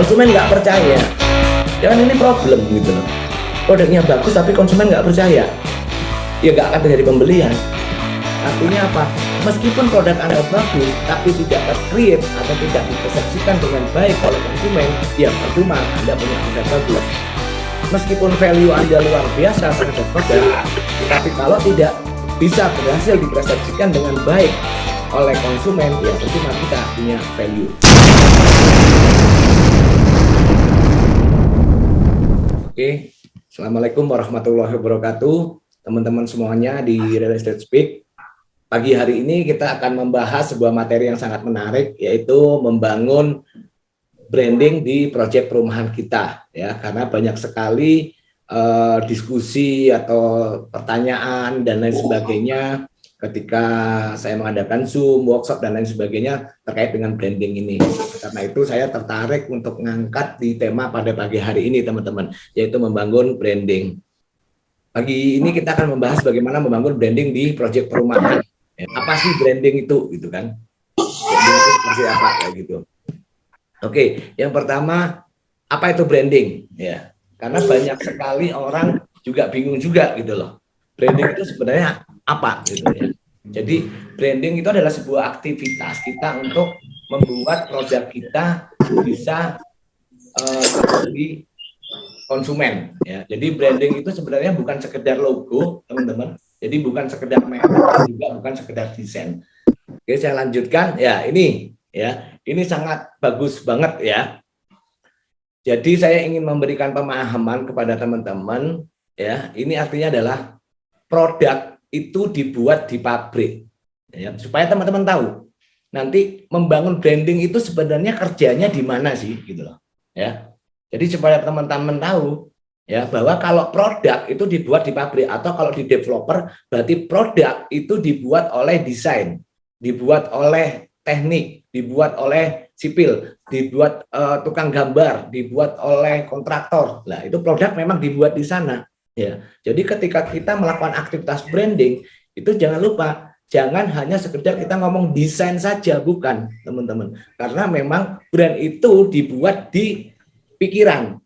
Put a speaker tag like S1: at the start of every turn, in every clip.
S1: konsumen nggak percaya, jangan ini problem gitu loh. Produknya bagus tapi konsumen nggak percaya, ya nggak akan terjadi pembelian. Artinya apa? Meskipun produk Anda bagus tapi tidak ter-create atau tidak dipersepsikan dengan baik oleh konsumen, ya percuma Anda punya produk bagus. Meskipun value Anda luar biasa terhadap produk, tapi kalau tidak bisa berhasil dipersepsikan dengan baik oleh konsumen, ya percuma kita punya value. Oke, Assalamualaikum warahmatullahi wabarakatuh, teman-teman semuanya di Real Estate Speak. Pagi hari ini kita akan membahas sebuah materi yang sangat menarik, yaitu membangun branding di proyek perumahan kita, ya, karena banyak sekali diskusi atau pertanyaan dan lain sebagainya ketika saya mengadakan Zoom, workshop dan lain sebagainya terkait dengan branding ini. Karena itu saya tertarik untuk mengangkat di tema pada pagi hari ini, teman-teman, yaitu membangun branding. Pagi ini kita akan membahas bagaimana membangun branding di proyek perumahan. Apa sih branding itu, gitu kan? Branding itu seperti apa, kayak gitu. Oke, yang pertama, apa itu branding? Ya, karena banyak sekali orang juga bingung juga gitu loh. Branding itu sebenarnya apa gitu ya. Jadi branding itu adalah sebuah aktivitas kita untuk membuat produk kita bisa di konsumen ya. Jadi branding itu sebenarnya bukan sekedar logo, teman-teman. Jadi bukan sekedar merek, juga bukan sekedar desain. Oke, saya lanjutkan ya. Ini sangat bagus banget ya. Jadi saya ingin memberikan pemahaman kepada teman-teman ya. Ini artinya adalah produk itu dibuat di pabrik ya, supaya teman-teman tahu nanti membangun branding itu sebenarnya kerjanya di mana sih gitu loh ya. Jadi supaya teman-teman tahu ya, bahwa kalau produk itu dibuat di pabrik, atau kalau di developer berarti produk itu dibuat oleh desain, dibuat oleh teknik, dibuat oleh sipil, dibuat tukang gambar, dibuat oleh kontraktor. Nah, itu produk memang dibuat di sana. Ya, jadi ketika kita melakukan aktivitas branding, itu jangan lupa, jangan hanya sekedar kita ngomong desain saja, bukan, teman-teman. Karena memang brand itu dibuat di pikiran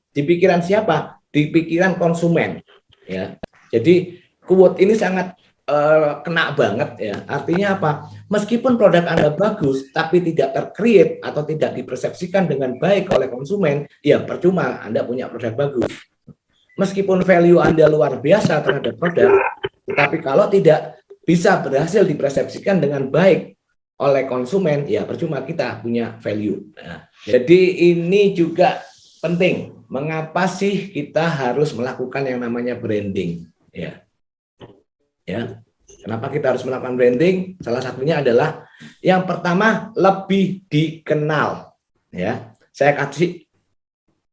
S1: siapa? Di pikiran konsumen. Ya, jadi quote ini sangat kena banget ya. Artinya apa? Meskipun produk Anda bagus, tapi tidak ter-create atau tidak dipersepsikan dengan baik oleh konsumen, ya percuma Anda punya produk bagus. Meskipun value Anda luar biasa terhadap produk, tetapi kalau tidak bisa berhasil dipersepsikan dengan baik oleh konsumen, ya percuma kita punya value. Nah, jadi ini juga penting. Mengapa sih kita harus melakukan yang namanya branding? Ya, kenapa kita harus melakukan branding? Salah satunya adalah yang pertama, lebih dikenal. Ya, saya kasih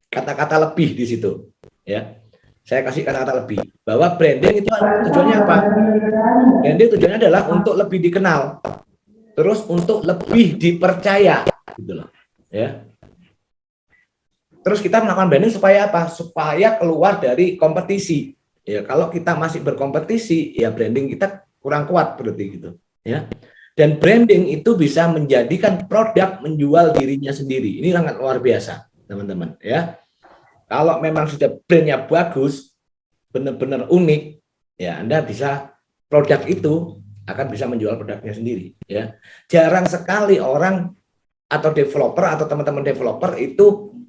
S1: kata-kata lebih di situ. Ya. Saya kasih kata-kata lebih, bahwa branding itu tujuannya apa? Branding tujuannya adalah untuk lebih dikenal, terus untuk lebih dipercaya, gitu loh. Ya. Terus kita melakukan branding supaya apa? Supaya keluar dari kompetisi. Ya, kalau kita masih berkompetisi, ya branding kita kurang kuat berarti gitu. Ya. Dan branding itu bisa menjadikan produk menjual dirinya sendiri. Ini sangat luar biasa, teman-teman. Ya. Kalau memang sudah brandnya bagus, benar-benar unik, ya Anda bisa, produk itu akan bisa menjual produknya sendiri. Ya, jarang sekali orang atau developer atau teman-teman developer itu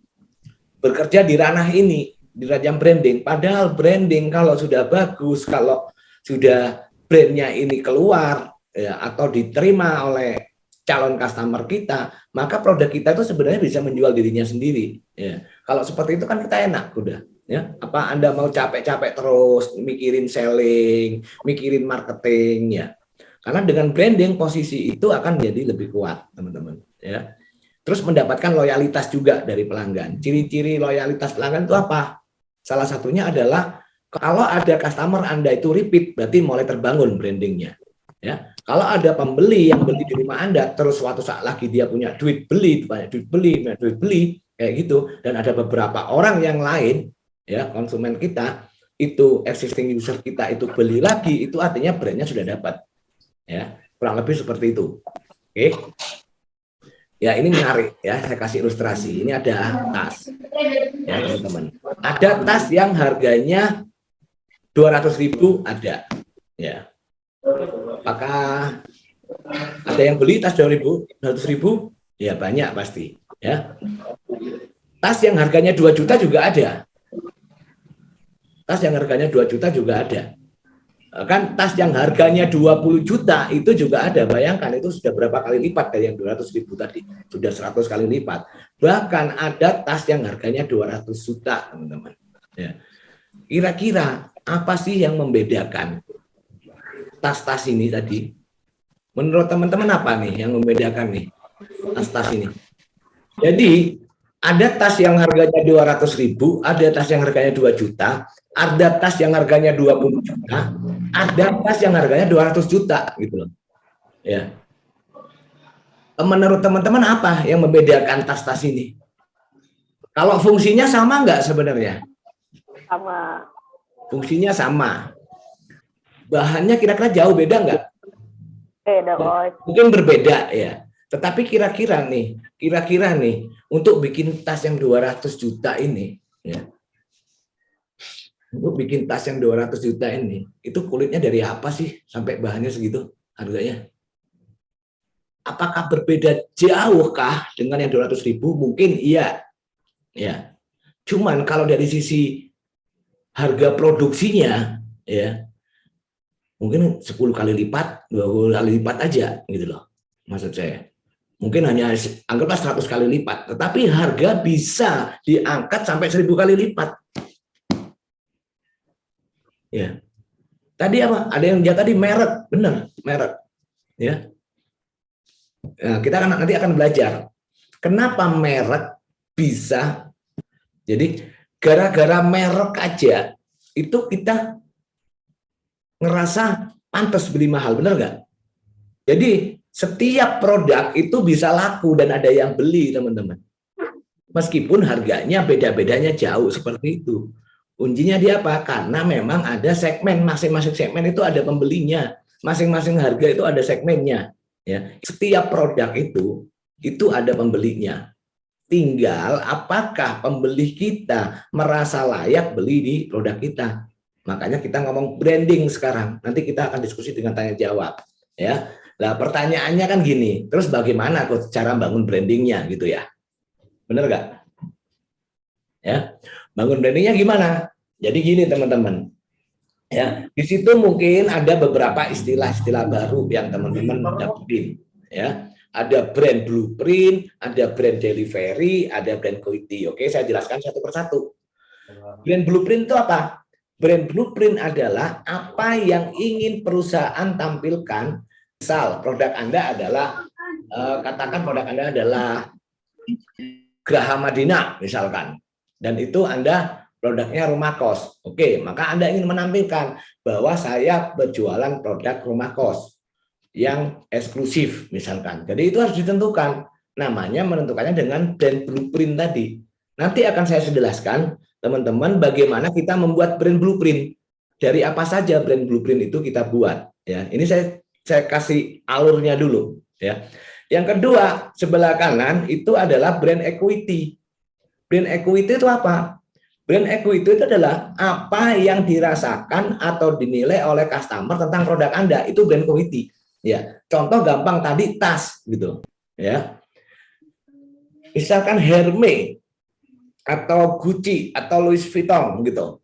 S1: bekerja di ranah ini, di ranah branding. Padahal branding kalau sudah bagus, kalau sudah brandnya ini keluar ya, atau diterima oleh calon customer kita, maka produk kita itu sebenarnya bisa menjual dirinya sendiri. Ya. Kalau seperti itu kan kita enak, udah. Ya, apa Anda mau capek-capek terus mikirin selling, mikirin marketing, ya? Karena dengan branding posisi itu akan jadi lebih kuat, teman-teman. Ya. Terus mendapatkan loyalitas juga dari pelanggan. Ciri-ciri loyalitas pelanggan itu apa? Salah satunya adalah kalau ada customer Anda itu repeat, berarti mulai terbangun brandingnya. Ya, kalau ada pembeli yang beli di rumah Anda, terus suatu saat lagi dia punya duit beli, banyak duit beli, kayak gitu, dan ada beberapa orang yang lain, ya konsumen kita itu, existing user kita itu beli lagi, itu artinya brandnya sudah dapat, ya kurang lebih seperti itu. Oke. Ya, ini menarik ya, saya kasih ilustrasi. Ini ada tas, ya teman-teman. Ada tas yang harganya 200.000 ada, ya. Apakah ada yang beli tas 200.000? Ya banyak pasti, ya. Tas yang harganya 2 juta juga ada. Tas yang harganya 2 juta juga ada. Kan tas yang harganya 20 juta itu juga ada. Bayangkan itu sudah berapa kali lipat dari yang 200.000 tadi. Sudah 100 kali lipat. Bahkan ada tas yang harganya 200 juta, teman-teman. Ya. Kira-kira apa sih yang membedakan tas-tas ini tadi? Menurut teman-teman apa nih yang membedakan nih tas-tas ini? Jadi ada tas yang harganya 200.000, ada tas yang harganya 2 juta, ada tas yang harganya 20 juta, ada tas yang harganya 200 juta gitu loh. Ya. Menurut teman-teman apa yang membedakan tas-tas ini? Kalau fungsinya sama nggak sebenarnya?
S2: Sama.
S1: Fungsinya sama. Bahannya kira-kira jauh beda nggak?
S2: Beda, Coach.
S1: Mungkin berbeda ya. Tetapi kira-kira nih untuk bikin tas yang 200 juta ini, ya, untuk bikin tas yang 200 juta ini, itu kulitnya dari apa sih sampai bahannya segitu harganya? Apakah berbeda jauhkah dengan yang 200.000? Mungkin iya. Ya. Cuman kalau dari sisi harga produksinya, ya, mungkin 10 kali lipat, 20 kali lipat aja gitu loh. Maksud saya. Mungkin hanya anggaplah 100 kali lipat, tetapi harga bisa diangkat sampai 1000 kali lipat. Ya. Tadi apa? Ada yang tadi merek, benar, merek. Ya. Nah, kita nanti akan belajar kenapa merek bisa. Jadi gara-gara merek aja itu kita ngerasa pantas beli mahal, benar nggak? Jadi setiap produk itu bisa laku dan ada yang beli, teman-teman. Meskipun harganya beda-bedanya jauh seperti itu. Kuncinya di apa? Karena memang ada segmen, masing-masing segmen itu ada pembelinya. Masing-masing harga itu ada segmennya. Ya. Setiap produk itu ada pembelinya. Tinggal apakah pembeli kita merasa layak beli di produk kita. Makanya kita ngomong branding sekarang. Nanti kita akan diskusi dengan tanya jawab. Ya. Nah, pertanyaannya kan gini, terus bagaimana cara bangun brandingnya gitu ya? Bener nggak? Ya, bangun brandingnya gimana? Jadi gini teman-teman, ya di situ mungkin ada beberapa istilah-istilah baru yang teman-teman dapetin. Ya, ada brand blueprint, ada brand delivery, ada brand quality. Oke, saya jelaskan satu persatu. Brand blueprint itu apa? Brand blueprint adalah apa yang ingin perusahaan tampilkan. Misal produk Anda adalah katakan produk Anda adalah Graha Madinah misalkan, dan itu Anda produknya rumah kos. Oke, maka Anda ingin menampilkan bahwa saya berjualan produk rumah kos yang eksklusif misalkan. Jadi itu harus ditentukan. Namanya menentukannya dengan brand blueprint tadi. Nanti akan saya jelaskan teman-teman bagaimana kita membuat brand blueprint. Dari apa saja brand blueprint itu kita buat. Ya, ini saya kasih alurnya dulu. Ya. Yang kedua, sebelah kanan itu adalah brand equity. Brand equity itu apa? Brand equity itu adalah apa yang dirasakan atau dinilai oleh customer tentang produk Anda. Itu brand equity. Ya, contoh gampang tadi tas gitu. Ya. Misalkan Hermes atau Gucci atau Louis Vuitton gitu.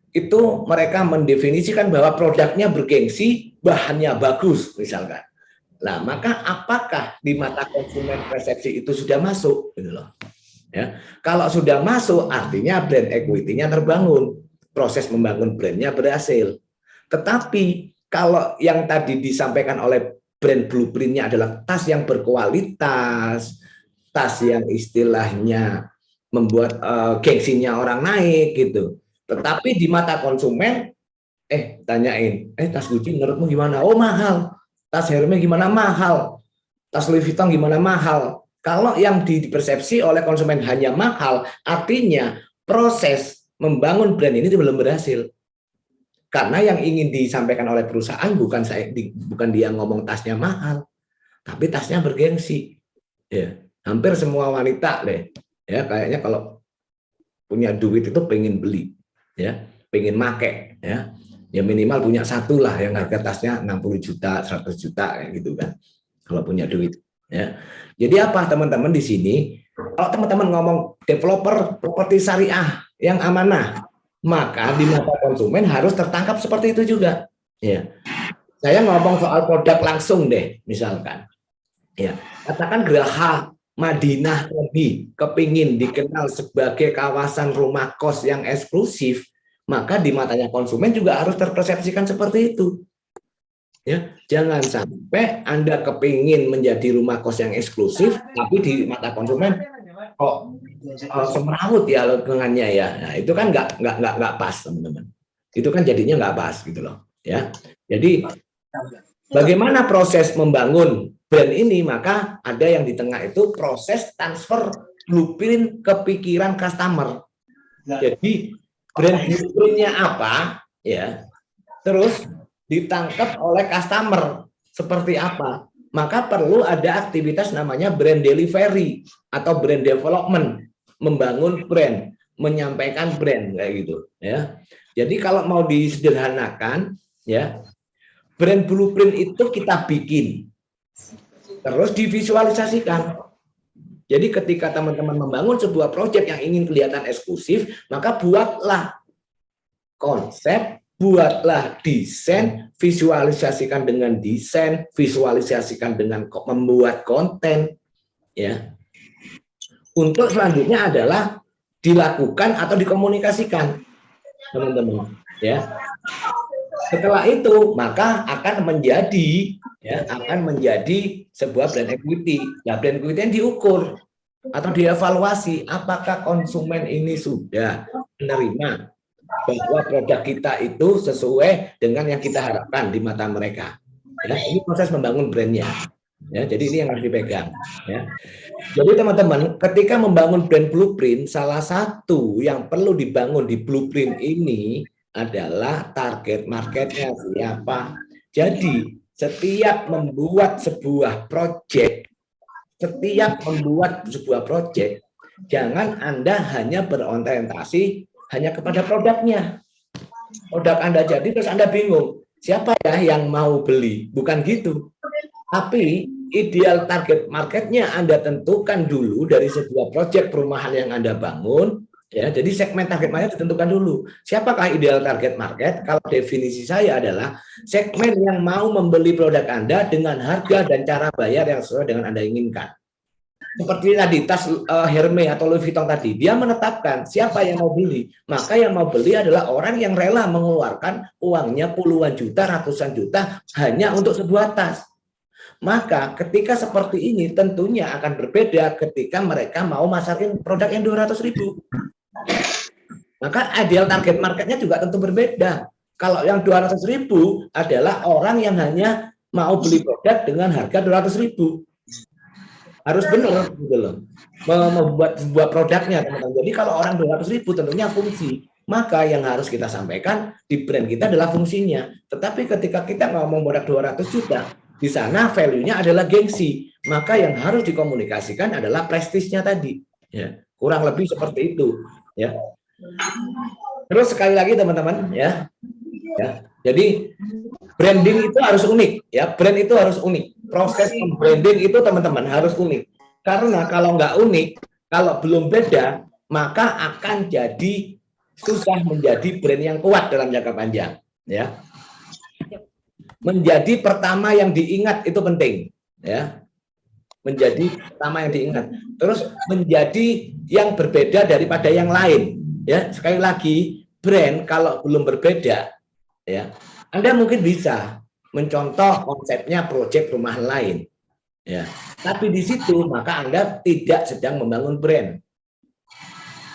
S1: Itu mereka mendefinisikan bahwa produknya bergengsi, bahannya bagus misalkan. Nah, maka apakah di mata konsumen persepsi itu sudah masuk gitu loh. Ya. Kalau sudah masuk artinya brand equity-nya terbangun. Proses membangun brandnya berhasil. Tetapi kalau yang tadi disampaikan oleh brand blueprint-nya adalah tas yang berkualitas, tas yang istilahnya membuat gengsinya orang naik gitu. Tetapi di mata konsumen tanyain, tas Gucci menurutmu gimana? Oh, mahal. Tas Hermes gimana? Mahal. Tas Louis Vuitton gimana? Mahal. Kalau yang dipersepsi oleh konsumen hanya mahal, artinya proses membangun brand ini belum berhasil. Karena yang ingin disampaikan oleh perusahaan bukan dia ngomong tasnya mahal, tapi tasnya bergengsi. Ya, hampir semua wanita deh, ya kayaknya kalau punya duit itu pengen beli, ya, pengen make, ya minimal punya satu lah yang harga tasnya 60 juta, 100 juta kayak gitu kan, kalau punya duit, ya. Jadi apa teman-teman di sini? Kalau teman-teman ngomong developer properti syariah yang amanah, maka di mata konsumen harus tertangkap seperti itu juga, ya. Saya ngomong soal produk langsung deh, misalkan. Ya, katakan Geraha Madinah lebih kepingin dikenal sebagai kawasan rumah kos yang eksklusif, maka di matanya konsumen juga harus terpersepsikan seperti itu. Ya, jangan sampai Anda kepingin menjadi rumah kos yang eksklusif, tapi di mata konsumen kok semrawut ya lingkungannya ya. Nah, itu kan nggak pas teman-teman. Itu kan jadinya nggak pas gitu loh. Ya, jadi bagaimana proses membangun brand ini? Maka ada yang di tengah itu proses transfer blueprint ke pikiran customer. Jadi brand blueprintnya apa, ya, terus ditangkap oleh customer seperti apa. Maka perlu ada aktivitas namanya brand delivery atau brand development, membangun brand, menyampaikan brand kayak gitu, ya. Jadi kalau mau disederhanakan, ya, brand blueprint itu kita bikin, terus divisualisasikan. Jadi ketika teman-teman membangun sebuah proyek yang ingin kelihatan eksklusif, maka buatlah konsep, buatlah desain, visualisasikan dengan desain, visualisasikan dengan membuat konten, ya. Untuk selanjutnya adalah dilakukan atau dikomunikasikan, teman-teman, ya. Setelah itu maka akan menjadi sebuah brand equity. Nah, brand equity yang diukur atau dievaluasi apakah konsumen ini sudah menerima bahwa produk kita itu sesuai dengan yang kita harapkan di mata mereka. Ya, ini proses membangun brandnya. Ya, jadi ini yang harus dipegang. Ya. Jadi teman-teman, ketika membangun brand blueprint, salah satu yang perlu dibangun di blueprint ini adalah target marketnya siapa. Jadi setiap membuat sebuah project, jangan Anda hanya berorientasi hanya kepada produknya. Produk Anda jadi terus Anda bingung, siapa ya yang mau beli? Bukan gitu. Tapi ideal target marketnya Anda tentukan dulu dari sebuah proyek perumahan yang Anda bangun, ya. Jadi segmen target market ditentukan dulu. Siapakah ideal target market? Kalau definisi saya adalah segmen yang mau membeli produk Anda dengan harga dan cara bayar yang sesuai dengan Anda inginkan. Seperti tadi tas Hermes atau Louis Vuitton tadi, dia menetapkan siapa yang mau beli. Maka yang mau beli adalah orang yang rela mengeluarkan uangnya puluhan juta, ratusan juta hanya untuk sebuah tas. Maka ketika seperti ini tentunya akan berbeda ketika mereka mau masarin produk yang 200.000. Maka ideal target marketnya juga tentu berbeda. Kalau yang 200.000 adalah orang yang hanya mau beli produk dengan harga 200.000. Harus benar gitu loh. Membuat sebuah produknya, teman-teman. Jadi kalau orang 200.000 tentunya fungsi. Maka yang harus kita sampaikan di brand kita adalah fungsinya. Tetapi ketika kita ngomong produk 200 juta, di sana value-nya adalah gengsi. Maka yang harus dikomunikasikan adalah prestisnya tadi. Ya, kurang lebih seperti itu. Ya. Terus sekali lagi teman-teman, ya. Jadi branding itu harus unik. Ya, brand itu harus unik. Proses branding itu teman-teman harus unik. Karena kalau nggak unik, kalau belum beda, maka akan jadi susah menjadi brand yang kuat dalam jangka panjang. Ya. Menjadi pertama yang diingat itu penting, ya. Menjadi pertama yang diingat. Terus menjadi yang berbeda daripada yang lain, ya. Sekali lagi, brand kalau belum berbeda, ya, Anda mungkin bisa mencontoh konsepnya proyek rumah lain, ya. Tapi di situ maka Anda tidak sedang membangun brand.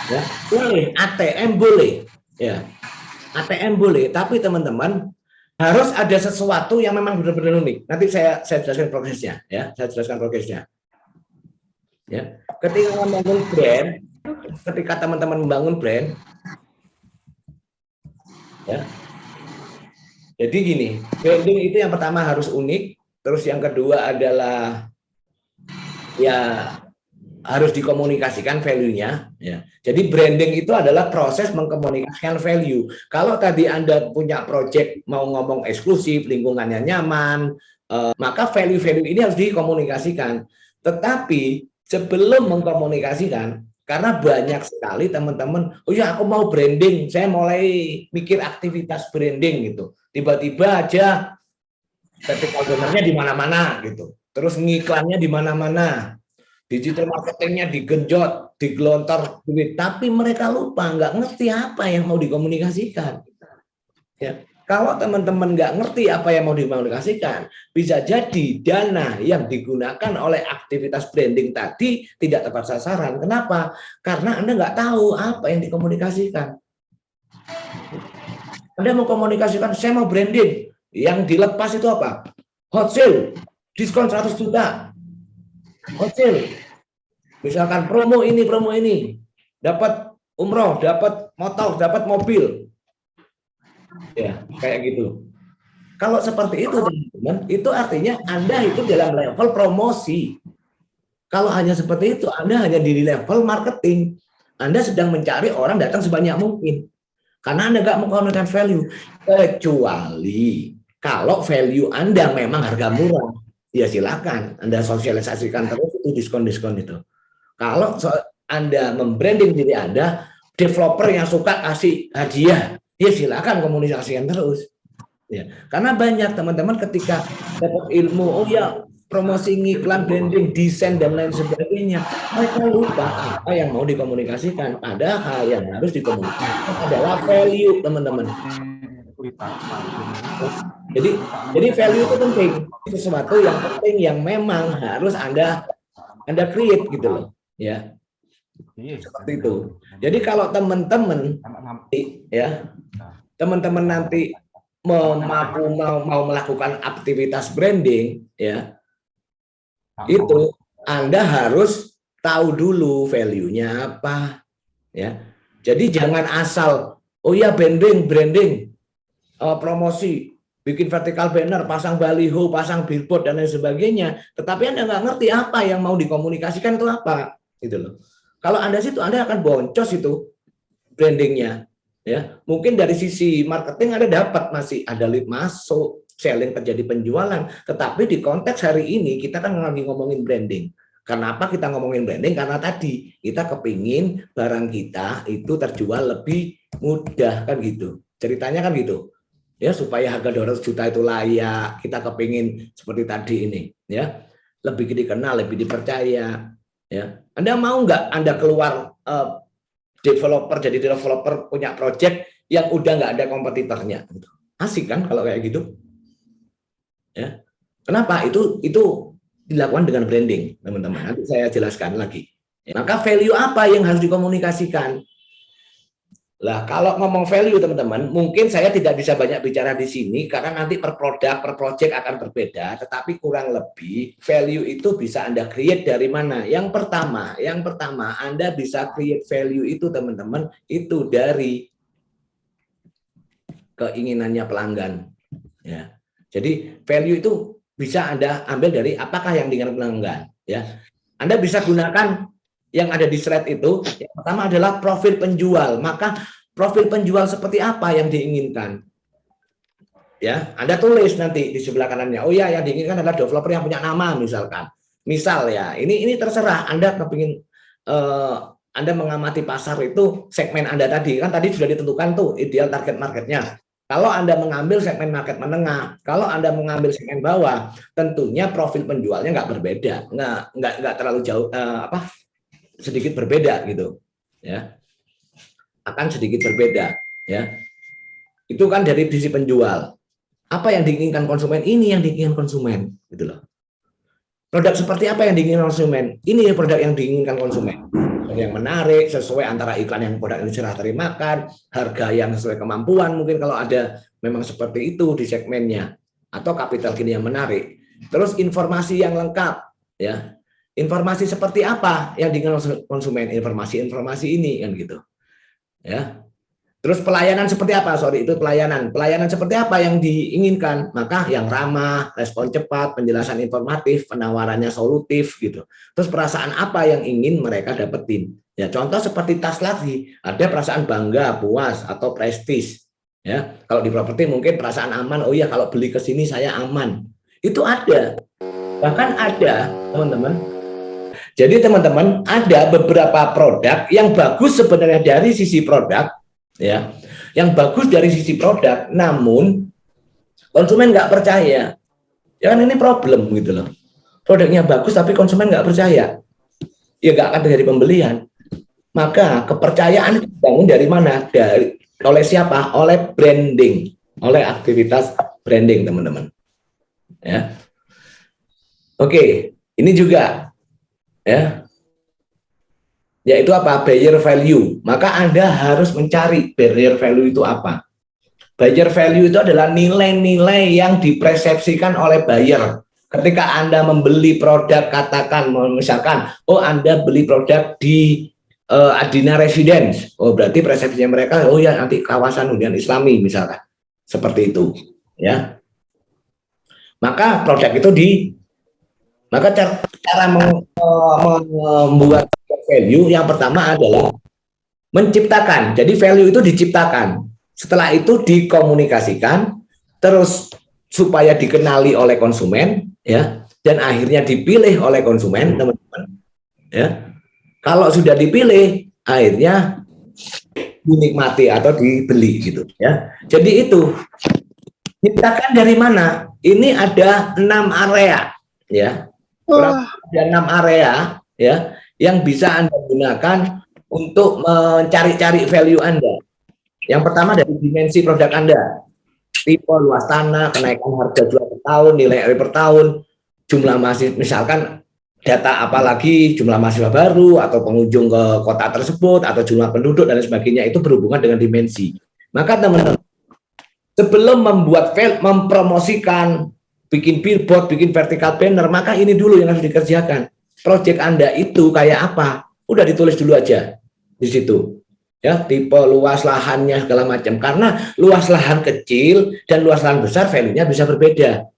S1: Ya, boleh ATM boleh, ya. ATM boleh, tapi teman-teman harus ada sesuatu yang memang benar-benar unik. Nanti saya jelaskan progresnya, ya. Saya jelaskan progresnya. Ya. Ketika membangun brand, ketika teman-teman membangun brand, ya. Jadi gini, branding itu yang pertama harus unik, terus yang kedua adalah ya harus dikomunikasikan value-nya. Ya. Jadi branding itu adalah proses mengkomunikasikan value. Kalau tadi Anda punya project mau ngomong eksklusif, lingkungannya nyaman, maka value-value ini harus dikomunikasikan. Tetapi sebelum mengkomunikasikan, karena banyak sekali teman-teman, oh ya aku mau branding, saya mulai mikir aktivitas branding gitu. Tiba-tiba aja vertical bannernya di mana-mana gitu. Terus ngiklannya di mana-mana. Digital marketingnya digenjot, digelontor duit, tapi mereka lupa, nggak ngerti apa yang mau dikomunikasikan. Ya. Kalau teman-teman nggak ngerti apa yang mau dikomunikasikan, bisa jadi dana yang digunakan oleh aktivitas branding tadi tidak tepat sasaran. Kenapa? Karena Anda nggak tahu apa yang dikomunikasikan. Anda mau komunikasikan, saya mau branding. Yang dilepas itu apa? Hot sale, diskon 100 juta. Hot sale. Misalkan promo ini, dapat umroh, dapat motor, dapat mobil. Ya, kayak gitu. Kalau seperti itu, teman-teman, itu artinya Anda itu dalam level promosi. Kalau hanya seperti itu, Anda hanya di level marketing. Anda sedang mencari orang datang sebanyak mungkin. Karena Anda nggak mengkomunikasikan value. Kecuali kalau value Anda memang harga murah, ya silakan Anda sosialisasikan terus itu diskon-diskon itu. Kalau Anda membranding diri Anda, developer yang suka kasih hadiah, ya silakan komunikasikan terus. Ya, karena banyak teman-teman ketika dapat ilmu, oh ya promosi iklan, branding, desain dan lain sebagainya, mereka lupa apa yang mau dikomunikasikan. Padahal yang harus dikomunikasikan adalah value, teman-teman. Jadi value itu penting, sesuatu yang penting yang memang harus Anda create gitu loh. Ya, seperti itu. Jadi kalau teman-teman nanti mau melakukan aktivitas branding, ya itu Anda harus tahu dulu value-nya apa, ya. Jadi jangan asal, oh ya branding, promosi, bikin vertical banner, pasang baliho, pasang billboard dan lain sebagainya, tetapi Anda nggak ngerti apa yang mau dikomunikasikan itu apa. Gitu loh. Kalau Anda situ, Anda akan boncos itu brandingnya. Ya, mungkin dari sisi marketing Anda dapat masih ada lead masuk, selling terjadi penjualan. Tetapi di konteks hari ini kita kan lagi ngomongin branding. Kenapa kita ngomongin branding? Karena tadi kita kepingin barang kita itu terjual lebih mudah kan gitu. Ceritanya kan gitu. Ya supaya harga 200 juta itu layak. Kita kepingin seperti tadi ini. Ya lebih dikenal, lebih dipercaya. Ya, Anda mau nggak Anda keluar jadi developer punya project yang udah nggak ada kompetitornya? Asik kan kalau kayak gitu? Ya, kenapa? Itu dilakukan dengan branding, teman-teman. Nanti saya jelaskan lagi. Ya, maka value apa yang harus dikomunikasikan? Lah, kalau ngomong value, teman-teman, mungkin saya tidak bisa banyak bicara di sini karena nanti per produk, per project akan berbeda, tetapi kurang lebih value itu bisa Anda create dari mana? Yang pertama Anda bisa create value itu, teman-teman, itu dari keinginannya pelanggan. Ya. Jadi value itu bisa Anda ambil dari apakah yang diinginkan pelanggan. Ya. Anda bisa gunakan yang ada di slide itu. Yang pertama adalah profil penjual. Maka profil penjual seperti apa yang diinginkan? Ya, Anda tulis nanti di sebelah kanannya. Oh ya, yang diinginkan adalah developer yang punya nama misalkan. Misal ya, ini terserah Anda kepingin Anda mengamati pasar itu segmen Anda tadi kan tadi sudah ditentukan tuh ideal target marketnya. Kalau Anda mengambil segmen market menengah, kalau Anda mengambil segmen bawah, tentunya profil penjualnya nggak berbeda, nggak terlalu jauh sedikit berbeda gitu, ya akan sedikit berbeda, ya itu kan dari sisi penjual. Apa yang diinginkan konsumen? Ini yang diinginkan konsumen, gitu loh. Produk seperti apa yang diinginkan konsumen? Ini produk yang diinginkan konsumen. Yang menarik, sesuai antara iklan yang produk ini serah terimakan, harga yang sesuai kemampuan, mungkin kalau ada memang seperti itu di segmennya, atau capital gain yang menarik. Terus informasi yang lengkap, ya. Informasi seperti apa yang diinginkan konsumen? Informasi ini kan gitu. Ya. Terus pelayanan seperti apa? Sorry, itu pelayanan. Pelayanan seperti apa yang diinginkan? Maka yang ramah, respon cepat, penjelasan informatif, penawarannya solutif gitu. Terus perasaan apa yang ingin mereka dapetin? Ya, contoh seperti tas lagi, ada perasaan bangga, puas atau prestis. Ya, kalau di properti mungkin perasaan aman. Oh iya, kalau beli ke sini saya aman. Itu ada. Bahkan ada, teman-teman. Jadi teman-teman, ada beberapa produk yang bagus sebenarnya dari sisi produk, ya, yang bagus dari sisi produk, namun konsumen nggak percaya. Ya kan ini problem gitu loh. Produknya bagus tapi konsumen nggak percaya, ya nggak akan terjadi pembelian. Maka kepercayaan dibangun dari mana? Oleh siapa? Oleh branding, oleh aktivitas branding, teman-teman. Ya, oke, ini juga, ya, yaitu apa? Buyer value. Maka Anda harus mencari buyer value itu apa. Buyer value itu adalah nilai-nilai yang dipersepsikan oleh buyer. Ketika Anda membeli produk, katakan misalkan, oh Anda beli produk di Adina Residence, oh berarti persepsinya mereka, oh ya nanti kawasan hunian Islami misalkan, seperti itu, ya. Maka produk itu maka cara membuat value yang pertama adalah menciptakan. Jadi value itu diciptakan. Setelah itu dikomunikasikan, terus supaya dikenali oleh konsumen, ya, dan akhirnya dipilih oleh konsumen, teman-teman. Ya, kalau sudah dipilih, akhirnya dinikmati atau dibeli gitu, ya. Jadi itu ciptakan dari mana? Ini ada 6 area, ya. Ada 6 area, ya, yang bisa Anda gunakan untuk mencari-cari value Anda. Yang pertama dari dimensi produk Anda, tipe, luas tanah, kenaikan harga jual per tahun, nilai per tahun, jumlah mahasiswa, misalkan data apalagi jumlah mahasiswa baru atau pengunjung ke kota tersebut atau jumlah penduduk dan sebagainya, itu berhubungan dengan dimensi. Maka teman-teman, sebelum mempromosikan, bikin billboard, bikin vertical banner, maka ini dulu yang harus dikerjakan. Proyek Anda itu kayak apa? Udah ditulis dulu aja di situ. Ya, tipe, luas lahannya, segala macam. Karena luas lahan kecil dan luas lahan besar value-nya bisa berbeda.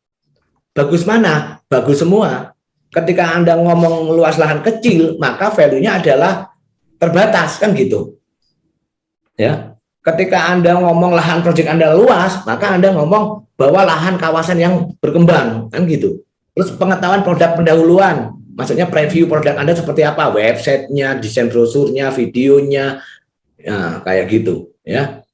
S1: Bagus mana? Bagus semua. Ketika Anda ngomong luas lahan kecil, maka value-nya adalah terbatas, kan gitu. Ya. Ketika Anda ngomong lahan proyek Anda luas, maka Anda ngomong bahwa lahan kawasan yang berkembang, kan gitu. Terus pengetahuan produk pendahuluan, maksudnya preview produk Anda seperti apa, websitenya, desain brosurnya, videonya, ya, kayak gitu, ya.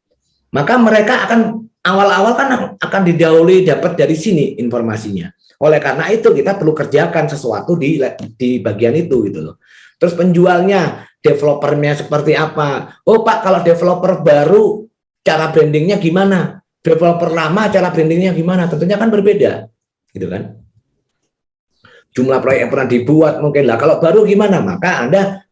S1: Maka mereka akan awal-awal kan akan didahului dapat dari sini informasinya. Oleh karena itu kita perlu kerjakan sesuatu di bagian itu gitu loh. Terus penjualnya, developernya seperti apa? Oh Pak, kalau developer baru cara brandingnya gimana? Developer lama cara brandingnya gimana? Tentunya kan berbeda, gitu kan? Jumlah proyek yang pernah dibuat mungkin lah. Kalau baru gimana? Maka Anda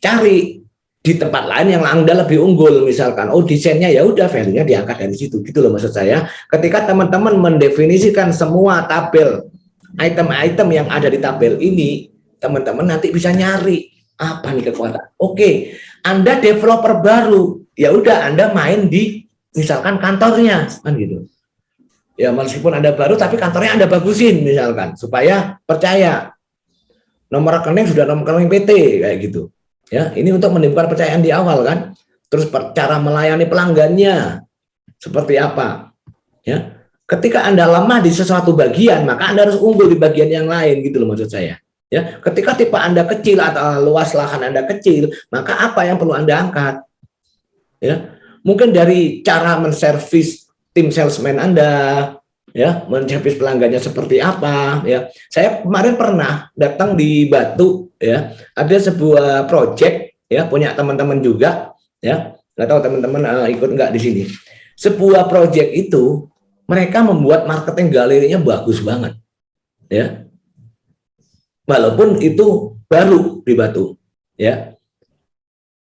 S1: cari di tempat lain yang Anda lebih unggul, misalkan. Oh desainnya ya udah value-nya diangkat dari situ, gitu loh maksud saya. Ketika teman-teman mendefinisikan semua tabel, item-item yang ada di tabel ini, teman-teman nanti bisa nyari apa nih kekuatan. Oke, Anda developer baru, ya udah Anda main di misalkan kantornya, kan gitu. Ya meskipun Anda baru tapi kantornya Anda bagusin misalkan supaya percaya. Nomor rekening sudah nomor rekening PT kayak gitu. Ya, ini untuk menimbulkan kepercayaan di awal kan. Terus cara melayani pelanggannya seperti apa? Ya. Ketika Anda lemah di sesuatu bagian, maka Anda harus unggul di bagian yang lain gitu loh maksud saya. Ya, ketika tipe Anda kecil atau luas lahan Anda kecil, maka apa yang perlu Anda angkat? Ya, mungkin dari cara menservis tim salesman Anda, ya, menservis pelanggannya seperti apa, ya. Saya kemarin pernah datang di Batu, ya, ada sebuah project, ya, punya teman-teman juga, ya, nggak tahu teman-teman ikut nggak di sini. Sebuah project itu mereka membuat marketing galerinya bagus banget, ya. Walaupun itu baru di Batu, ya.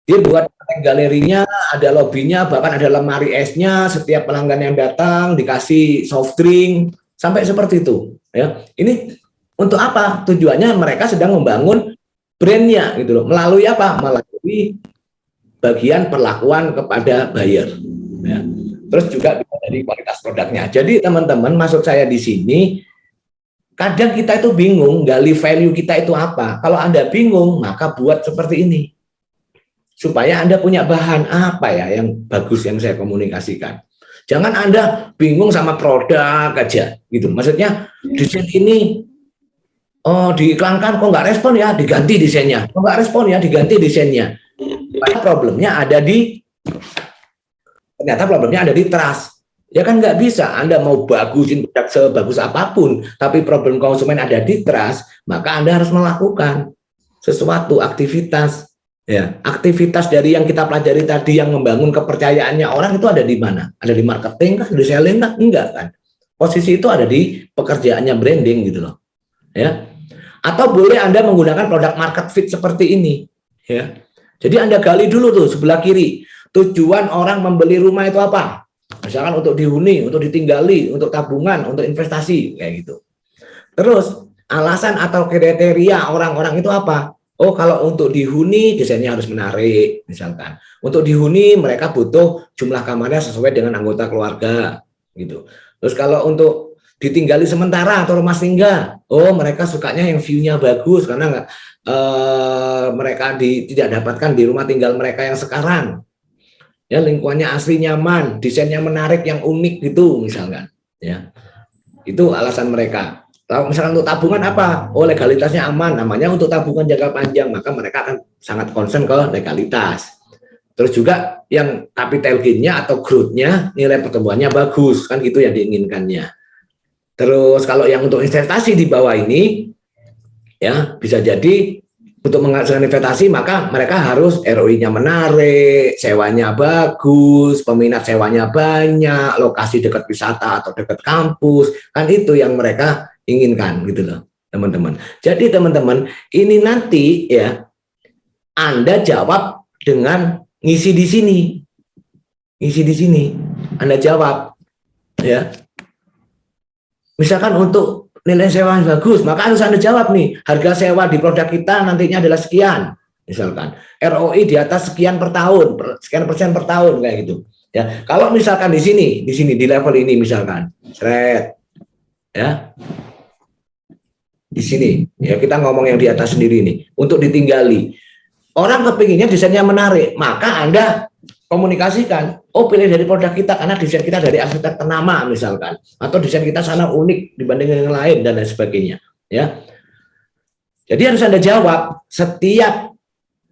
S1: Dia buat galerinya, ada lobbynya, bahkan ada lemari esnya, setiap pelanggan yang datang dikasih soft drink, sampai seperti itu. Ya, ini untuk apa? Tujuannya mereka sedang membangun brandnya gitu loh. Melalui apa? Melalui bagian perlakuan kepada buyer. ya. Terus juga bisa dari kualitas produknya. Jadi teman-teman, maksud saya di sini, kadang kita itu bingung, gali value kita itu apa. Kalau Anda bingung, maka buat seperti ini. Supaya Anda punya bahan apa ya yang bagus yang saya komunikasikan. Jangan Anda bingung sama produk aja gitu. Maksudnya desain ini diiklankan kok nggak respon ya, diganti desainnya. Kok nggak respon ya, diganti desainnya. Ternyata problemnya ada di trust. Ya kan nggak bisa. Anda mau bagusin produk sebagus apapun, tapi problem konsumen ada di trust, maka Anda harus melakukan sesuatu aktivitas. Ya, aktivitas dari yang kita pelajari tadi yang membangun kepercayaannya orang itu ada di mana? Ada di marketing kan, di selling kan? Enggak kan? Posisi itu ada di pekerjaannya branding gitu loh. Ya. Atau boleh Anda menggunakan produk market fit seperti ini, ya. Jadi Anda gali dulu tuh sebelah kiri. Tujuan orang membeli rumah itu apa? Misalkan untuk dihuni, untuk ditinggali, untuk tabungan, untuk investasi kayak gitu. Terus alasan atau kriteria orang-orang itu apa? Oh, kalau untuk dihuni desainnya harus menarik, misalkan. Untuk dihuni mereka butuh jumlah kamarnya sesuai dengan anggota keluarga, gitu. Terus kalau untuk ditinggali sementara atau rumah singgah, oh mereka sukanya yang view-nya bagus karena mereka tidak dapatkan di rumah tinggal mereka yang sekarang. Ya, lingkungannya asri nyaman, desainnya menarik yang unik gitu, misalkan. Ya, itu alasan mereka. Kalau misalkan untuk tabungan apa? Oh, legalitasnya aman, namanya untuk tabungan jangka panjang, maka mereka akan sangat concern ke legalitas. Terus juga yang capital gain-nya atau growth-nya, nilai pertumbuhannya bagus, kan gitu yang diinginkannya. Terus kalau yang untuk investasi di bawah ini, ya bisa jadi untuk menghasilkan investasi, maka mereka harus ROI-nya menarik, sewanya bagus, peminat sewanya banyak, lokasi dekat wisata atau dekat kampus, kan itu yang mereka inginkan gitu loh teman-teman. Jadi teman-teman ini nanti ya Anda jawab dengan ngisi di sini Anda jawab ya. Misalkan untuk nilai sewa yang bagus, maka harus Anda jawab nih harga sewa di produk kita nantinya adalah sekian, misalkan ROI di atas sekian per tahun, sekian persen per tahun kayak gitu ya. Kalau misalkan di sini di level ini misalkan ya di sini ya kita ngomong yang di atas sendiri nih untuk ditinggali, orang kepinginnya desainnya menarik, maka Anda komunikasikan, oh pilih dari produk kita karena desain kita dari arsitek ternama misalkan, atau desain kita sana unik dibanding yang lain dan lain sebagainya ya. Jadi harus Anda jawab setiap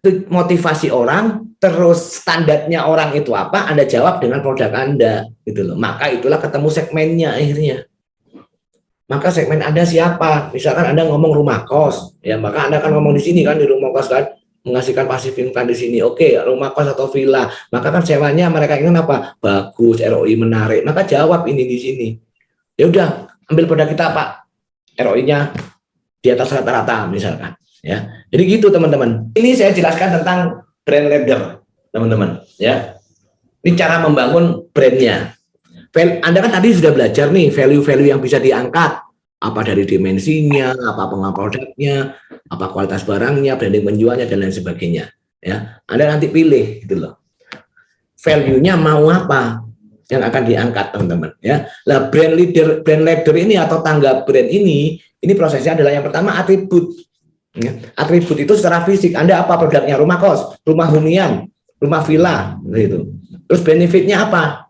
S1: motivasi orang, terus standarnya orang itu apa, Anda jawab dengan produk Anda gitu loh. Maka itulah ketemu segmennya akhirnya. Maka segmen Anda siapa? Misalkan Anda ngomong rumah kos, ya maka Anda akan ngomong di sini kan, di rumah kos kan, menghasilkan pasif income di sini. Oke, rumah kos atau villa, maka kan sewanya mereka ingin apa? Bagus, ROI menarik. Maka jawab ini di sini. Ya udah, ambil produk kita Pak, ROI-nya di atas rata-rata misalkan. Ya, jadi gitu teman-teman. Ini saya jelaskan tentang brand leader, teman-teman. Ya, ini cara membangun brandnya. Anda kan tadi sudah belajar nih value-value yang bisa diangkat, apa dari dimensinya, apa pengaruh produknya, apa kualitas barangnya, branding penjualnya dan lain sebagainya. Ya, Anda nanti pilih gitu loh. Value-nya mau apa yang akan diangkat teman-teman. Ya, lah brand leader ini atau tangga brand ini prosesnya adalah yang pertama atribut. Ya, atribut itu secara fisik. Anda apa produknya? Rumah kos, rumah hunian, rumah villa, gitu. Terus benefitnya apa?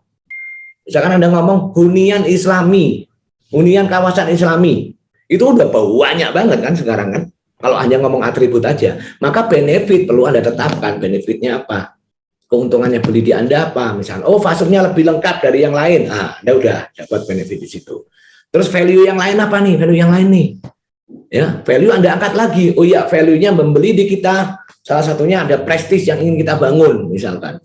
S1: Misalkan Anda ngomong hunian Islami, hunian kawasan Islami, itu udah banyak banget kan sekarang kan. Kalau hanya ngomong atribut aja, maka benefit perlu Anda tetapkan. Benefitnya apa? Keuntungannya beli di Anda apa? Misalnya, oh fasurnya lebih lengkap dari yang lain. Anda udah dapat benefit di situ. Terus value yang lain apa nih? Value yang lain nih. Ya, value Anda angkat lagi. Oh iya, value-nya membeli di kita. Salah satunya ada prestis yang ingin kita bangun, misalkan.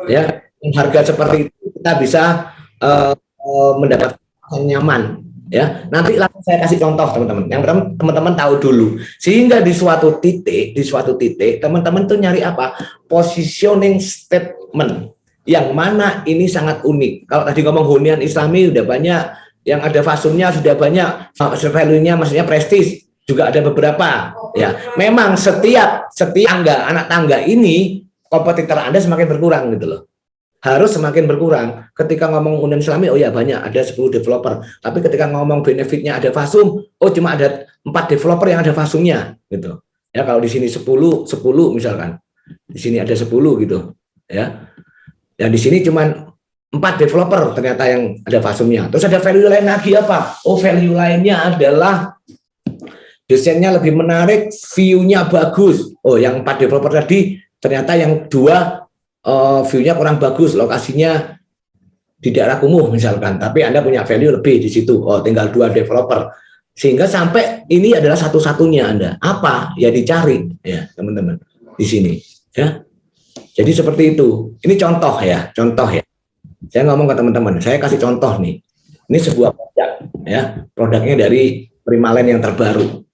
S1: Ya, harga seperti itu kita bisa mendapatkan nyaman. Ya, nanti langsung saya kasih contoh teman-teman. Yang pertama teman-teman tahu dulu. Sehingga di suatu titik teman-teman tuh nyari apa? Positioning statement. Yang mana ini sangat unik. Kalau tadi ngomong hunian Islami udah banyak, yang ada fasunnya sudah banyak, value-nya maksudnya prestis juga ada beberapa. Ya, memang setiap anak tangga ini kompetitor Anda semakin berkurang gitu loh. harus semakin berkurang. Ketika ngomong Union Islami, oh ya banyak, ada 10 developer. Tapi ketika ngomong benefitnya ada Fasum, oh cuma ada 4 developer yang ada Fasumnya, gitu. Ya kalau di sini 10 misalkan, di sini ada 10 gitu, ya. Ya di sini cuma 4 developer ternyata yang ada Fasumnya. Terus ada value lain lagi apa? Oh value lainnya adalah desainnya lebih menarik, view-nya bagus. Oh yang 4 developer tadi ternyata yang 2 view-nya kurang bagus, lokasinya di daerah kumuh misalkan, tapi Anda punya value lebih di situ. Oh, tinggal 2 developer. Sehingga sampai ini adalah satu-satunya Anda. Apa? Ya dicari ya, teman-teman. Di sini, ya. Jadi seperti itu. Ini contoh ya, contoh ya. Saya ngomong ke teman-teman, saya kasih contoh nih. Ini sebuah produk ya, produknya dari Primalen yang terbaru.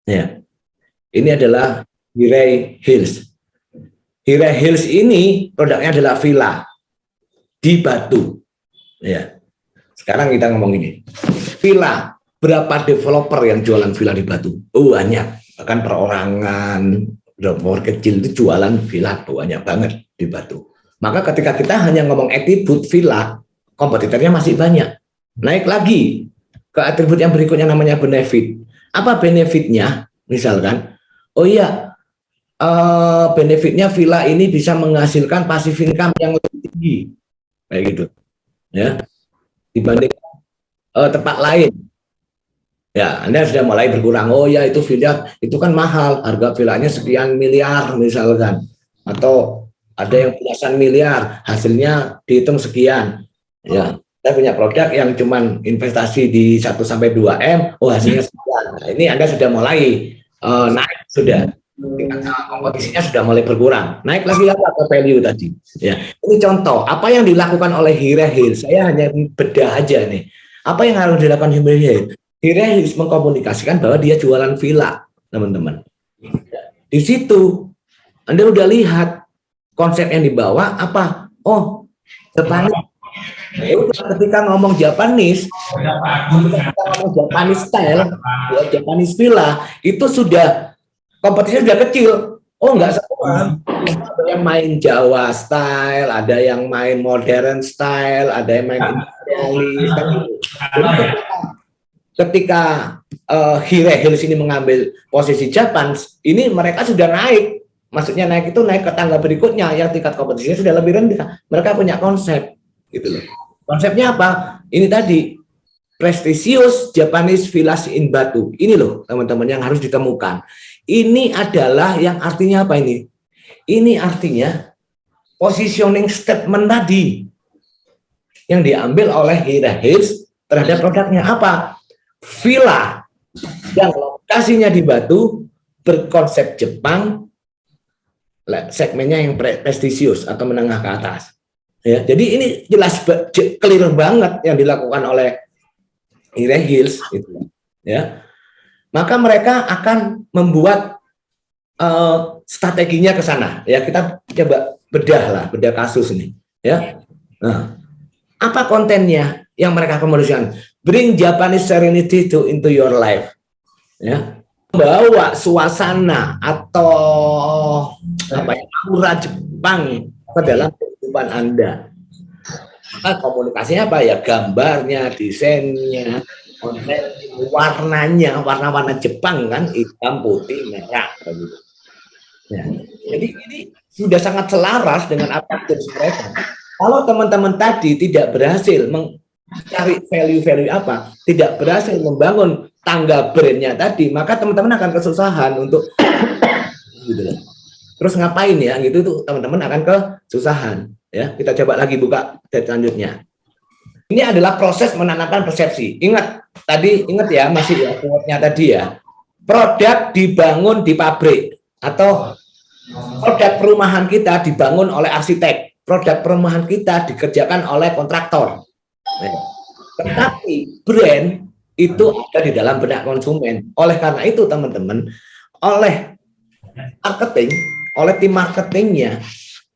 S1: Ya. Ini adalah Hirai Hills. Hirai Hills ini produknya adalah villa di Batu. Ya. Sekarang kita ngomong ini. Villa, berapa developer yang jualan villa di Batu? Oh, banyak. Bahkan perorangan, developer kecil itu jualan villa banyak banget di Batu. Maka ketika kita hanya ngomong atribut villa, kompetitornya masih banyak. Naik lagi ke atribut yang berikutnya namanya benefit. Apa benefitnya? Misalkan, oh iya, benefitnya villa ini bisa menghasilkan passive income yang lebih tinggi, kayak gitu, ya, dibanding tempat lain. Ya, Anda sudah mulai berkurang. Oh ya, itu villa itu kan mahal, harga villanya sekian miliar misalkan, atau ada yang belasan miliar, hasilnya dihitung sekian. Ya, saya punya produk yang cuman investasi di 1-2 M, oh hasilnya sekian. Nah, ini Anda sudah mulai naik sudah. Kompetisinya sudah mulai berkurang. Naik lagi apa ke value tadi. Ya, ini contoh apa yang dilakukan oleh Hirai Hills. Saya hanya bedah aja nih. Apa yang harus dilakukan Hirai Hills? Hirai Hills mengkomunikasikan bahwa dia jualan villa, teman-teman. Di situ Anda udah lihat konsep yang dibawa apa? Oh, Japanese. Ketika ngomong Japanese, ketika ngomong Japanese style, ya, Japanese villa itu sudah kompetisinya sudah kecil. Oh, enggak semua. Ada yang main Jawa style, ada yang main modern style, ada yang main imperialis. Ketika Hirai Hills ini mengambil posisi Jepang, ini mereka sudah naik. Maksudnya naik itu naik ke tangga berikutnya yang tingkat kompetisinya sudah lebih rendah. Mereka punya konsep, gitu loh. Konsepnya apa? Ini tadi prestisius Japanese villas in Batu. Ini loh, teman-teman yang harus ditemukan. Ini adalah yang artinya apa ini? Ini artinya positioning statement tadi yang diambil oleh Hirai Hills terhadap produknya apa? Villa yang lokasinya di Batu, berkonsep Jepang, segmennya yang prestisius atau menengah ke atas. Ya, jadi ini jelas clear banget yang dilakukan oleh Hirai Hills, gitu. Ya. Maka mereka akan membuat strateginya ke sana. Ya, kita coba bedah kasus ini. Ya, nah, apa kontennya yang mereka komunikasikan? Bring Japanese serenity into your life. Ya, bawa suasana atau apa ya, aura Jepang ke dalam kehidupan Anda. Maka komunikasinya apa ya? Gambarnya, desainnya, warna-warna Jepang kan, hitam, putih, merah, gitu. Ya. Jadi ini sudah sangat selaras dengan apa yang mereka. Kalau teman-teman tadi tidak berhasil mencari value-value apa, tidak berhasil membangun tangga brandnya tadi, maka teman-teman akan kesusahan untuk gitu loh. Terus ngapain ya? Gitu tuh teman-teman akan kesusahan. Ya, kita coba lagi buka selanjutnya. Ini adalah proses menanamkan persepsi. Ingat ya, masih ya quote-nya tadi ya. Produk dibangun di pabrik atau produk perumahan kita dibangun oleh arsitek. Produk perumahan kita dikerjakan oleh kontraktor. Tetapi brand itu ada di dalam benak konsumen. Oleh karena itu teman-teman, oleh marketing, oleh tim marketingnya,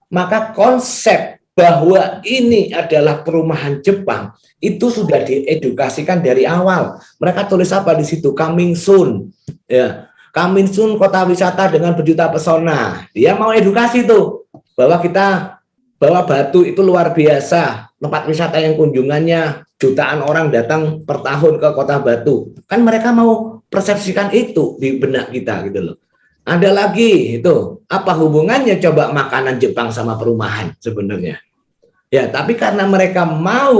S1: maka konsep bahwa ini adalah perumahan Jepang itu sudah diedukasikan dari awal. Mereka tulis apa di situ? Coming soon. Ya, coming soon kota wisata dengan berjuta pesona. Dia mau edukasi tuh bahwa kita bahwa Batu itu luar biasa, tempat wisata yang kunjungannya jutaan orang datang per tahun ke kota Batu. Kan mereka mau persepsikan itu di benak kita gitu loh. Ada lagi itu, apa hubungannya coba makanan Jepang sama perumahan sebenarnya? Ya, tapi karena mereka mau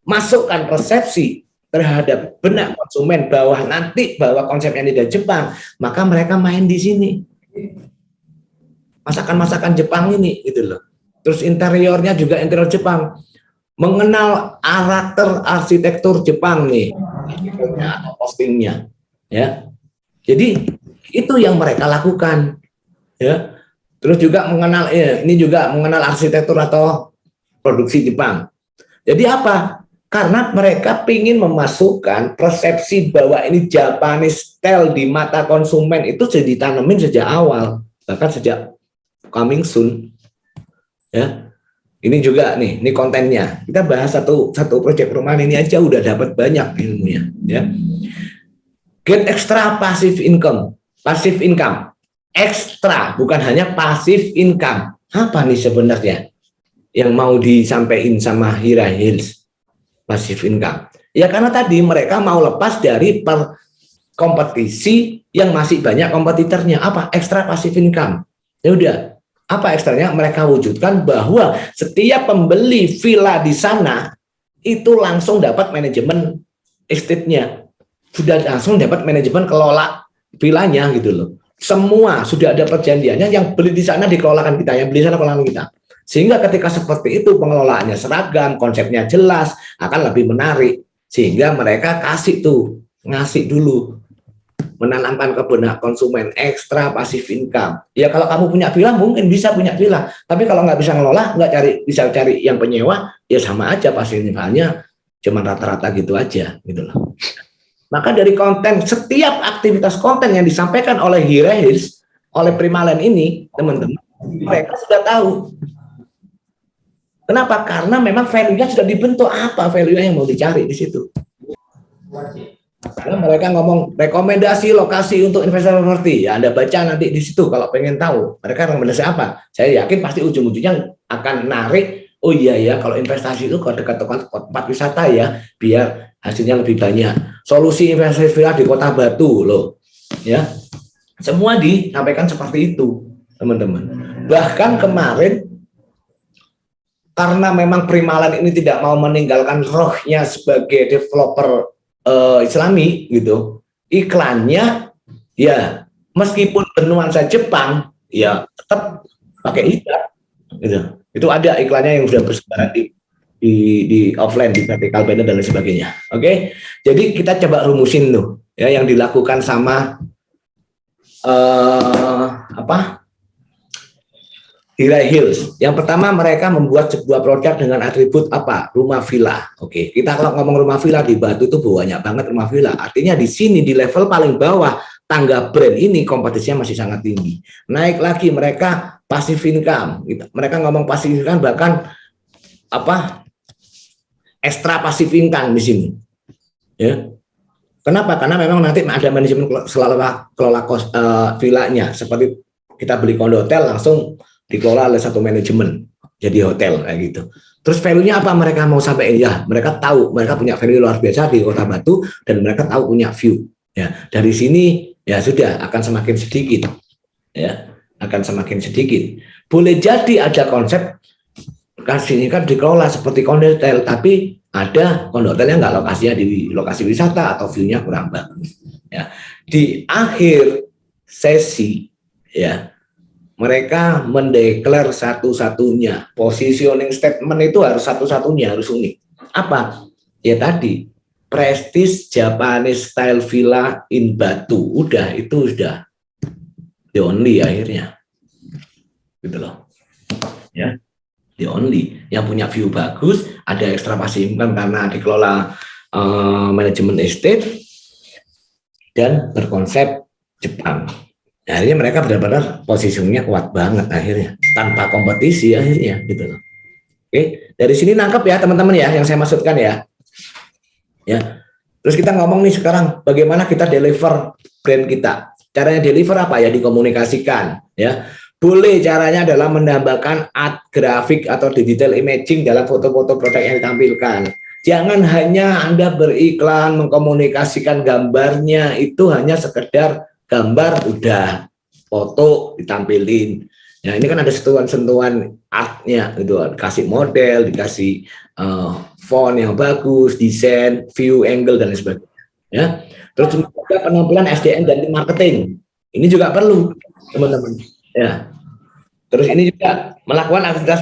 S1: memasukkan persepsi terhadap benak konsumen bahwa nanti bahwa konsepnya ini dari Jepang, maka mereka main di sini. Masakan-masakan Jepang ini gitu loh. Terus interiornya juga interior Jepang. Mengenal karakter arsitektur Jepang nih atau postingnya ya. Jadi itu yang mereka lakukan ya. Terus juga mengenal ini juga mengenal arsitektur atau produksi Jepang. Jadi apa? Karena mereka ingin memasukkan persepsi bahwa ini Japanese style di mata konsumen itu sudah ditanamin sejak awal, bahkan sejak coming soon. Ya. Ini juga nih, ini kontennya. Kita bahas satu proyek perumahan ini aja udah dapat banyak ilmunya, ya. Get extra passive income. Passive income. Ekstra, bukan hanya passive income. Apa nih sebenarnya yang mau disampaikan sama Hira Hills? Passive income. Ya karena tadi mereka mau lepas dari kompetisi yang masih banyak kompetitornya. Apa? Extra passive income. Ya udah. Apa ekstranya? Mereka wujudkan bahwa setiap pembeli villa di sana itu langsung dapat manajemen estate-nya. Sudah langsung dapat manajemen kelola villanya gitu loh. Semua sudah ada perjanjiannya, yang beli di sana dikelolakan kita, yang beli sana kelolakan kita. Sehingga ketika seperti itu pengelolaannya seragam, konsepnya jelas, akan lebih menarik. Sehingga mereka ngasih dulu, menanamkan ke benak konsumen ekstra pasif income. Ya kalau kamu punya villa mungkin bisa punya villa, tapi kalau nggak bisa ngelola, bisa cari yang penyewa, ya sama aja pasif income-nya cuma rata-rata gitu aja gitu loh. Maka dari konten, setiap aktivitas konten yang disampaikan oleh Hira Hills, oleh Primalen ini, teman-teman, mereka sudah tahu. Kenapa? Karena memang value-nya sudah dibentuk. Apa value-nya yang mau dicari di situ? Karena mereka ngomong rekomendasi lokasi untuk investor properti, ya Anda baca nanti di situ kalau pengen tahu mereka rekomendasi apa. Saya yakin pasti ujung-ujungnya akan narik. Oh iya ya, kalau investasi itu kalau dekat tempat wisata ya, biar hasilnya lebih banyak. Solusi investasi villa di Kota Batu loh, ya. Semua disampaikan seperti itu, teman-teman. Bahkan kemarin karena memang Primalen ini tidak mau meninggalkan rohnya sebagai developer Islami gitu, iklannya ya meskipun bernuansa Jepang ya tetap pakai hijab gitu. Itu ada iklannya yang sudah bersebaran di offline, di vertical banner dan lain sebagainya. Oke, jadi kita coba rumusin tuh ya yang dilakukan sama Hira Hills. Yang pertama mereka membuat sebuah produk dengan atribut apa? Rumah villa. Oke, kita kalau ngomong rumah villa di Batu itu banyak banget rumah villa. Artinya di sini di level paling bawah tangga brand ini kompetisinya masih sangat tinggi. Naik lagi mereka passive income. Mereka ngomong passive income bahkan apa? Extra passive income di sini. Ya. Kenapa? Karena memang nanti ada manajemen kelola villanya. Seperti kita beli kondo hotel langsung dikelola oleh satu manajemen jadi hotel kayak gitu. Terus value-nya apa mereka mau sampaikan? Ya, mereka tahu mereka punya value luar biasa di Kota Batu dan mereka tahu punya view. Ya, dari sini ya sudah akan semakin sedikit. Ya, akan semakin sedikit. Boleh jadi ada konsep kasih kan dikelola seperti kondo hotel, tapi ada kondo hotel yang nggak lokasinya di lokasi wisata atau view-nya kurang bagus. Ya, di akhir sesi ya mereka mendeklar satu-satunya positioning statement itu harus satu-satunya, harus unik. Apa? Ya tadi prestige Japanese style villa in Batu. Udah itu sudah the only akhirnya. Gitu loh. Ya. The only yang punya view bagus, ada ekstra passive income karena dikelola manajemen estate dan berkonsep Jepang. Akhirnya mereka benar-benar posisinya kuat banget akhirnya tanpa kompetisi akhirnya gitu loh. Oke, dari sini nangkep ya teman-teman ya yang saya maksudkan ya. Ya. Terus kita ngomong nih sekarang bagaimana kita deliver brand kita. Caranya deliver apa ya? Dikomunikasikan ya. boleh caranya adalah menambahkan art grafik atau digital imaging dalam foto-foto produk yang ditampilkan. Jangan hanya Anda beriklan, mengkomunikasikan gambarnya, itu hanya sekedar gambar, udah, foto ditampilin. Ya, ini kan ada sentuhan-sentuhan artnya, gitu. Dikasih model, dikasih font yang bagus, desain, view, angle, dan lain sebagainya. Ya. Terus juga penampilan SDM dan marketing. Ini juga perlu, teman-teman. Ya. Terus ini juga melakukan aktivitas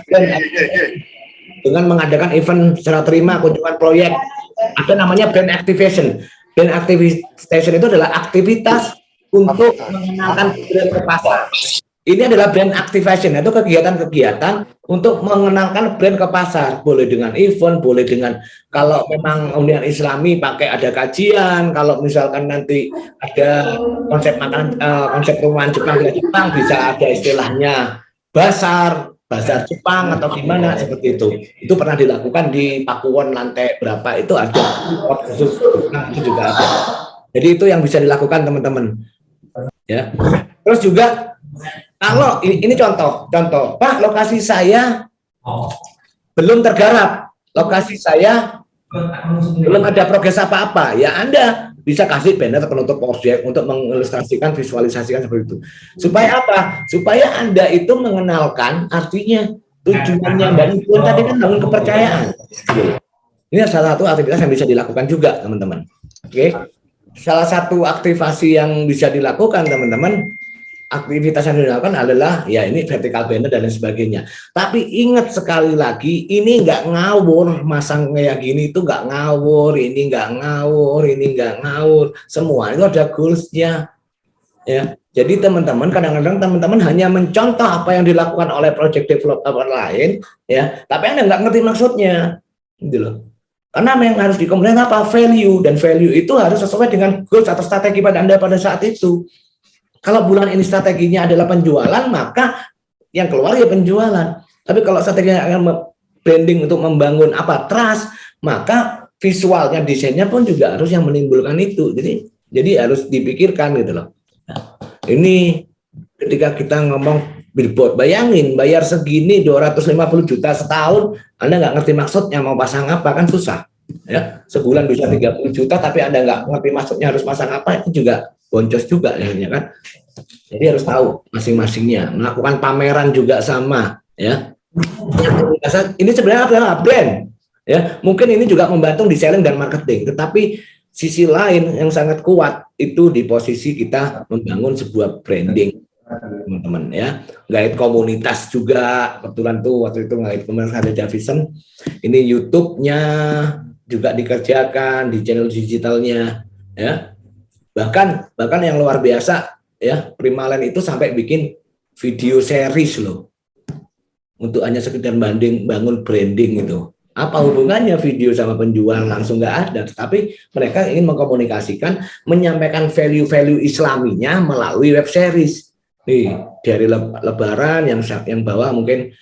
S1: dengan mengadakan event serah terima kunjungan proyek. Ada namanya brand activation. Brand activation itu adalah aktivitas untuk mengenalkan brand ke pasar. Ini adalah brand activation, itu kegiatan-kegiatan untuk mengenalkan brand ke pasar. Boleh dengan event, boleh dengan kalau memang Union Islami pakai ada kajian, kalau misalkan nanti ada konsep makanan, konsep rumahan Jepang bisa ada istilahnya basar Jepang atau gimana seperti itu. Itu pernah dilakukan di Pakuwon lantai berapa itu ada khusus itu juga ada. Jadi itu yang bisa dilakukan teman-teman. Ya. Terus juga kalau ini contoh, Pak, lokasi saya belum tergarap, lokasi saya belum ada progres apa-apa, ya Anda bisa kasih banner penutup proyek untuk mengilustrasikan, visualisasikan seperti itu. Supaya apa? Supaya Anda itu mengenalkan artinya tujuannya bangun tadi kan bangun kepercayaan. Ini salah satu aktivitas yang bisa dilakukan juga, teman-teman. Oke. Salah satu aktivasi yang bisa dilakukan, teman-teman, aktivitas yang dilakukan adalah ya ini vertical banner dan lain sebagainya. Tapi ingat sekali lagi, ini nggak ngawur, masang kayak gini itu nggak ngawur, ini nggak ngawur, ini nggak ngawur. Semua itu ada goalsnya. Ya, jadi teman-teman kadang-kadang teman-teman hanya mencontoh apa yang dilakukan oleh project developer lain, ya, tapi Anda nggak ngerti maksudnya, gitu loh. Karena yang harus dikomunikasikan apa? Value, dan value itu harus sesuai dengan goals atau strategi pada Anda pada saat itu. Kalau bulan ini strateginya adalah penjualan, maka yang keluar ya penjualan. Tapi kalau strateginya akan branding untuk membangun apa? Trust, maka visualnya, desainnya pun juga harus yang menimbulkan itu. Jadi harus dipikirkan gitu loh. Nah, ini ketika kita ngomong billboard, bayangin bayar segini 250 juta setahun, Anda nggak ngerti maksudnya mau pasang apa, kan susah. Ya, sebulan bisa 30 juta tapi Anda nggak ngerti maksudnya harus pasang apa, itu juga boncos juga ya kan. Jadi harus tahu masing-masingnya. Melakukan pameran juga sama, ya. Ini sebenarnya adalah brand, ya. Mungkin ini juga membantu di selling dan marketing, tetapi sisi lain yang sangat kuat itu di posisi kita membangun sebuah branding, teman-teman, ya. Guide komunitas juga, kebetulan tuh waktu itu guide komunitas ada Davison. Ini YouTube-nya juga dikerjakan di channel digitalnya, ya. Bahkan yang luar biasa, ya, Primalen itu sampai bikin video series loh, untuk hanya sekedar bangun branding itu. Apa hubungannya video sama penjual? Langsung nggak ada. Tapi mereka ingin mengkomunikasikan, menyampaikan value-value Islaminya melalui web series. Nih, dari Lebaran yang bawa mungkin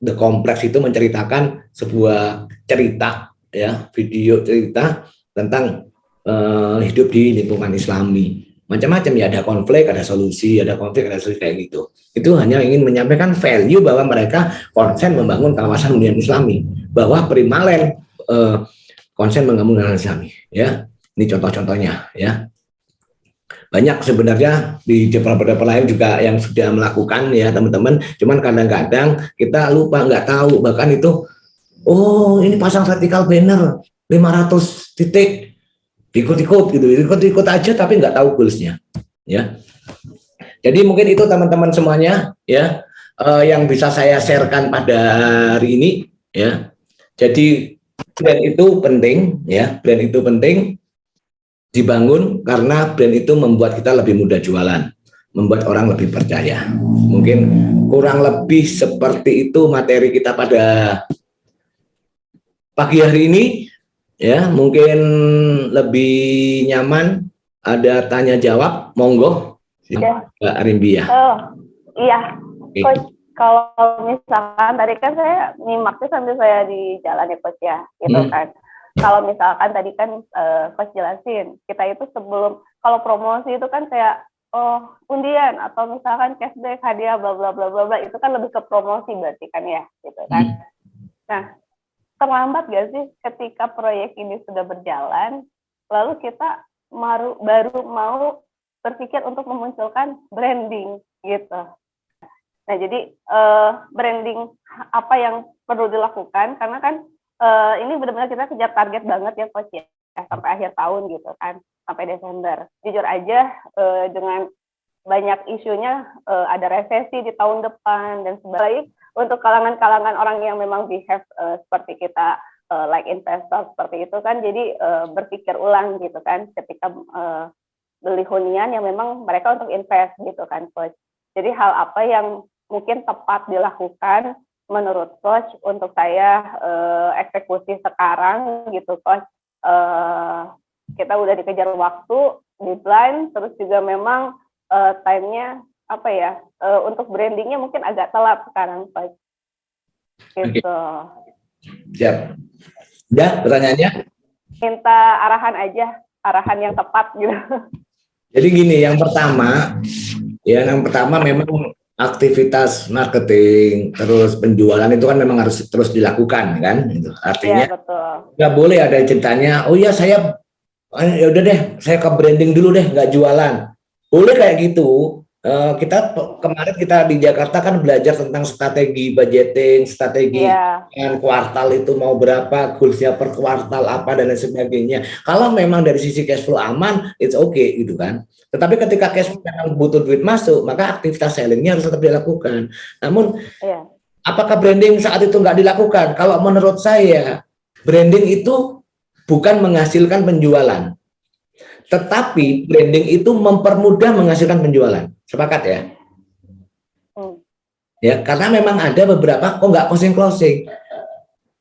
S1: The Complex itu menceritakan sebuah cerita, ya, video cerita tentang hidup di lingkungan Islami. Macam-macam, ya, ada konflik, ada solusi, kayak gitu. Itu hanya ingin menyampaikan value bahwa mereka konsen membangun kawasan hunian Islami, bahwa Primalen konsen membangun kawasan Islami, ya. Ini contoh-contohnya, ya. Banyak sebenarnya di developer lain juga yang sudah melakukan, ya teman-teman. Cuman kadang-kadang kita lupa, nggak tahu, bahkan itu, oh ini pasang vertical banner 500 titik, ikut aja tapi nggak tahu goalsnya, ya. Jadi mungkin itu teman-teman semuanya, ya, yang bisa saya sharekan pada hari ini, ya. Jadi brand itu penting, ya, brand itu penting dibangun karena brand itu membuat kita lebih mudah jualan, membuat orang lebih percaya. Mungkin kurang lebih seperti itu materi kita pada pagi hari ini. Ya, mungkin lebih nyaman ada tanya jawab, monggo, Mbak Arimbia.
S2: Oh, iya, Coach. Kalau misalkan tadi kan saya nyimaknya sambil saya di jalan ya, Coach, ya, gitu kan. Kalau misalkan tadi kan Coach jelasin, kita itu sebelum, kalau promosi itu kan kayak undian atau misalkan cashback, hadiah, bla bla bla bla bla, itu kan lebih ke promosi berarti kan ya, gitu kan. Nah, terlambat gak sih ketika proyek ini sudah berjalan, lalu kita baru mau berpikir untuk memunculkan branding gitu. Nah, jadi branding apa yang perlu dilakukan, karena kan ini benar-benar kita kejar target banget ya Coach ya, sampai akhir tahun gitu kan, sampai Desember. Jujur aja dengan banyak isunya, ada resesi di tahun depan dan sebagainya. Untuk kalangan-kalangan orang yang memang behave seperti kita, like investor seperti itu kan, jadi berpikir ulang gitu kan, ketika beli hunian yang memang mereka untuk invest gitu kan Coach. Jadi hal apa yang mungkin tepat dilakukan menurut Coach untuk saya eksekusi sekarang gitu Coach. Kita udah dikejar waktu, deadline, terus juga memang time-nya apa ya, untuk brandingnya mungkin agak telat sekarang Coach. Gitu.
S1: Siap. Udah pertanyaannya?
S2: Minta arahan aja, arahan yang tepat gitu.
S1: Jadi gini, yang pertama memang aktivitas marketing terus penjualan itu kan memang harus terus dilakukan kan, gitu. Artinya nggak boleh ada ceritanya, oh ya saya ya udah deh saya ke branding dulu deh, nggak jualan. Boleh kayak gitu. Kita kemarin kita di Jakarta kan belajar tentang strategi budgeting, strategi kuartal itu mau berapa, goalsnya per kuartal apa dan lain sebagainya. Kalau memang dari sisi cash flow aman, it's okay gitu kan. Tetapi ketika cash flow butuh duit masuk, maka aktivitas sellingnya harus tetap dilakukan. Namun, apakah branding saat itu nggak dilakukan? Kalau menurut saya, branding itu bukan menghasilkan penjualan. Tetapi branding itu mempermudah menghasilkan penjualan. Sepakat ya? Ya, karena memang ada beberapa kok nggak closing.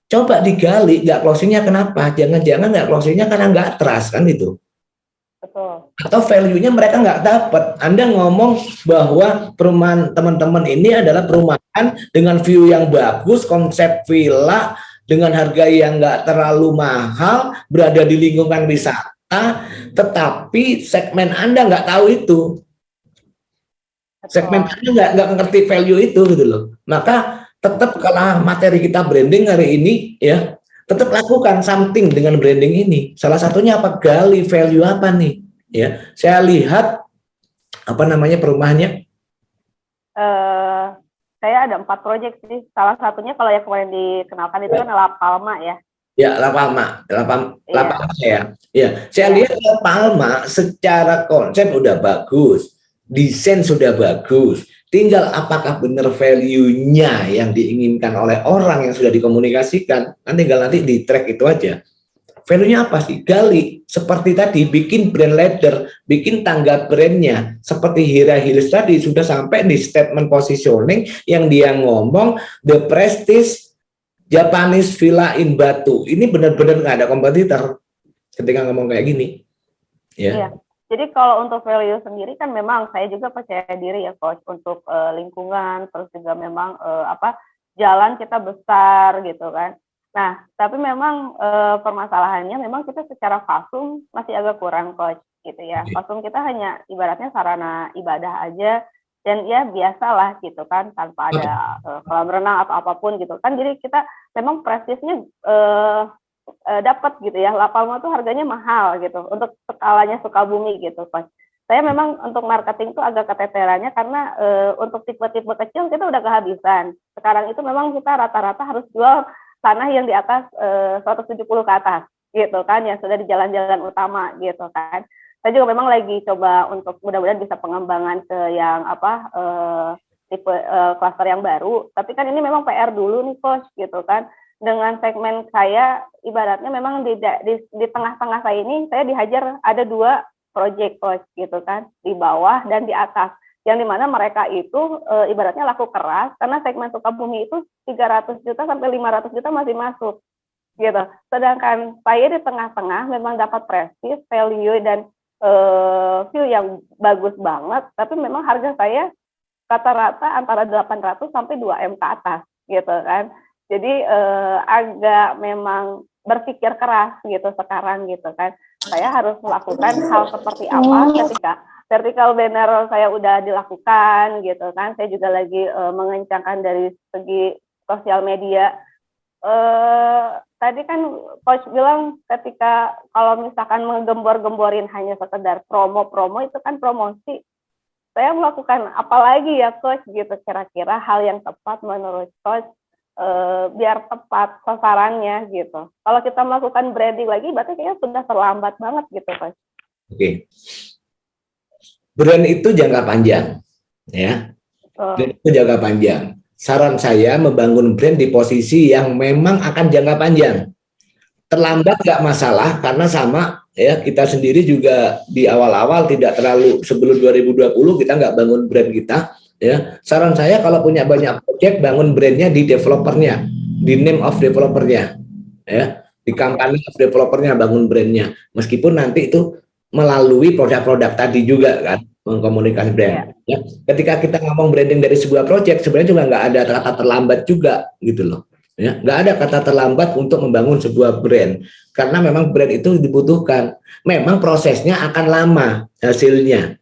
S1: Coba digali, nggak closingnya kenapa? Jangan-jangan nggak closingnya karena nggak trust kan itu. Betul. Atau value-nya mereka nggak dapat. Anda ngomong bahwa perumahan teman-teman ini adalah perumahan dengan view yang bagus, konsep villa dengan harga yang nggak terlalu mahal, berada di lingkungan wisata. Tetapi segmen Anda nggak tahu itu, segmen Anda nggak ngerti value itu gitu loh. Maka tetap kalau materi kita branding hari ini ya, tetap lakukan something dengan branding ini. Salah satunya apa? Gali value apa nih? Ya, saya lihat apa namanya perumahannya.
S2: Saya ada 4 proyek sih. Salah satunya kalau yang kemarin dikenalkan itu kan La Palma ya.
S1: Ya, La Palma ya. Ya, saya lihat La Palma secara konsep udah bagus, desain sudah bagus. Tinggal apakah benar value-nya yang diinginkan oleh orang yang sudah dikomunikasikan. Tinggal nanti di track itu aja. Value-nya apa sih? Gali. Seperti tadi, bikin brand leader, bikin tangga brandnya. Seperti Hira Hills tadi, sudah sampai di statement positioning yang dia ngomong, the prestige Japanese Villa in Batu. Ini benar-benar nggak ada kompetitor ketika ngomong kayak gini.
S2: Iya. Jadi kalau untuk value sendiri kan memang saya juga percaya diri ya Coach untuk lingkungan, terus juga memang jalan kita besar gitu kan. Nah, tapi memang permasalahannya memang kita secara fasum masih agak kurang Coach gitu ya. Fasum kita hanya ibaratnya sarana ibadah aja. Dan ya biasalah gitu kan, tanpa ada kolam renang atau apapun gitu kan. Jadi kita memang prestisnya dapat gitu ya. La Palma tuh harganya mahal gitu untuk skalanya Sukabumi gitu Coach. Saya memang untuk marketing tuh agak keteterannya karena untuk tipe-tipe kecil kita udah kehabisan. Sekarang itu memang kita rata-rata harus jual tanah yang di atas 170 ke atas gitu kan, yang sudah di jalan-jalan utama gitu kan. Saya juga memang lagi coba untuk mudah-mudahan bisa pengembangan ke yang tipe klaster yang baru. Tapi kan ini memang PR dulu nih Coach gitu kan. Dengan segmen saya ibaratnya memang di tengah-tengah saya ini saya dihajar ada 2 project Coach gitu kan, di bawah dan di atas. Yang dimana mereka itu ibaratnya laku keras karena segmen Sukabumi itu 300 juta sampai 500 juta masih masuk gitu. Sedangkan saya di tengah-tengah memang dapat prestis, value dan view yang bagus banget, tapi memang harga saya rata-rata antara 800 sampai 2M ke atas gitu kan. Jadi agak memang berpikir keras gitu sekarang gitu kan. Saya harus melakukan hal seperti apa ketika vertical banner saya udah dilakukan gitu kan. Saya juga lagi mengencangkan dari segi sosial media. Tadi kan coach bilang ketika kalau misalkan menggembor-gemborin hanya sekedar promo itu kan promosi. Saya melakukan apa lagi ya coach gitu, kira-kira hal yang tepat menurut coach biar tepat sasarannya gitu. Kalau kita melakukan branding lagi berarti kayaknya sudah terlambat banget gitu coach.
S1: Oke. Brand itu jangka panjang, ya. Brand itu jangka panjang. Saran saya membangun brand di posisi yang memang akan jangka panjang. Terlambat nggak masalah, karena sama ya, kita sendiri juga di awal-awal tidak terlalu, sebelum 2020 kita nggak bangun brand kita. Ya, saran saya kalau punya banyak project, bangun brandnya di developernya, di name of developernya, ya, di company of developernya, bangun brandnya. Meskipun nanti itu melalui produk-produk tadi juga kan, mengkomunikasi brand. Ya. Ketika kita ngomong branding dari sebuah project, sebenarnya juga nggak ada kata terlambat juga gitu loh. Ya, nggak ada kata terlambat untuk membangun sebuah brand, karena memang brand itu dibutuhkan. Memang prosesnya akan lama hasilnya.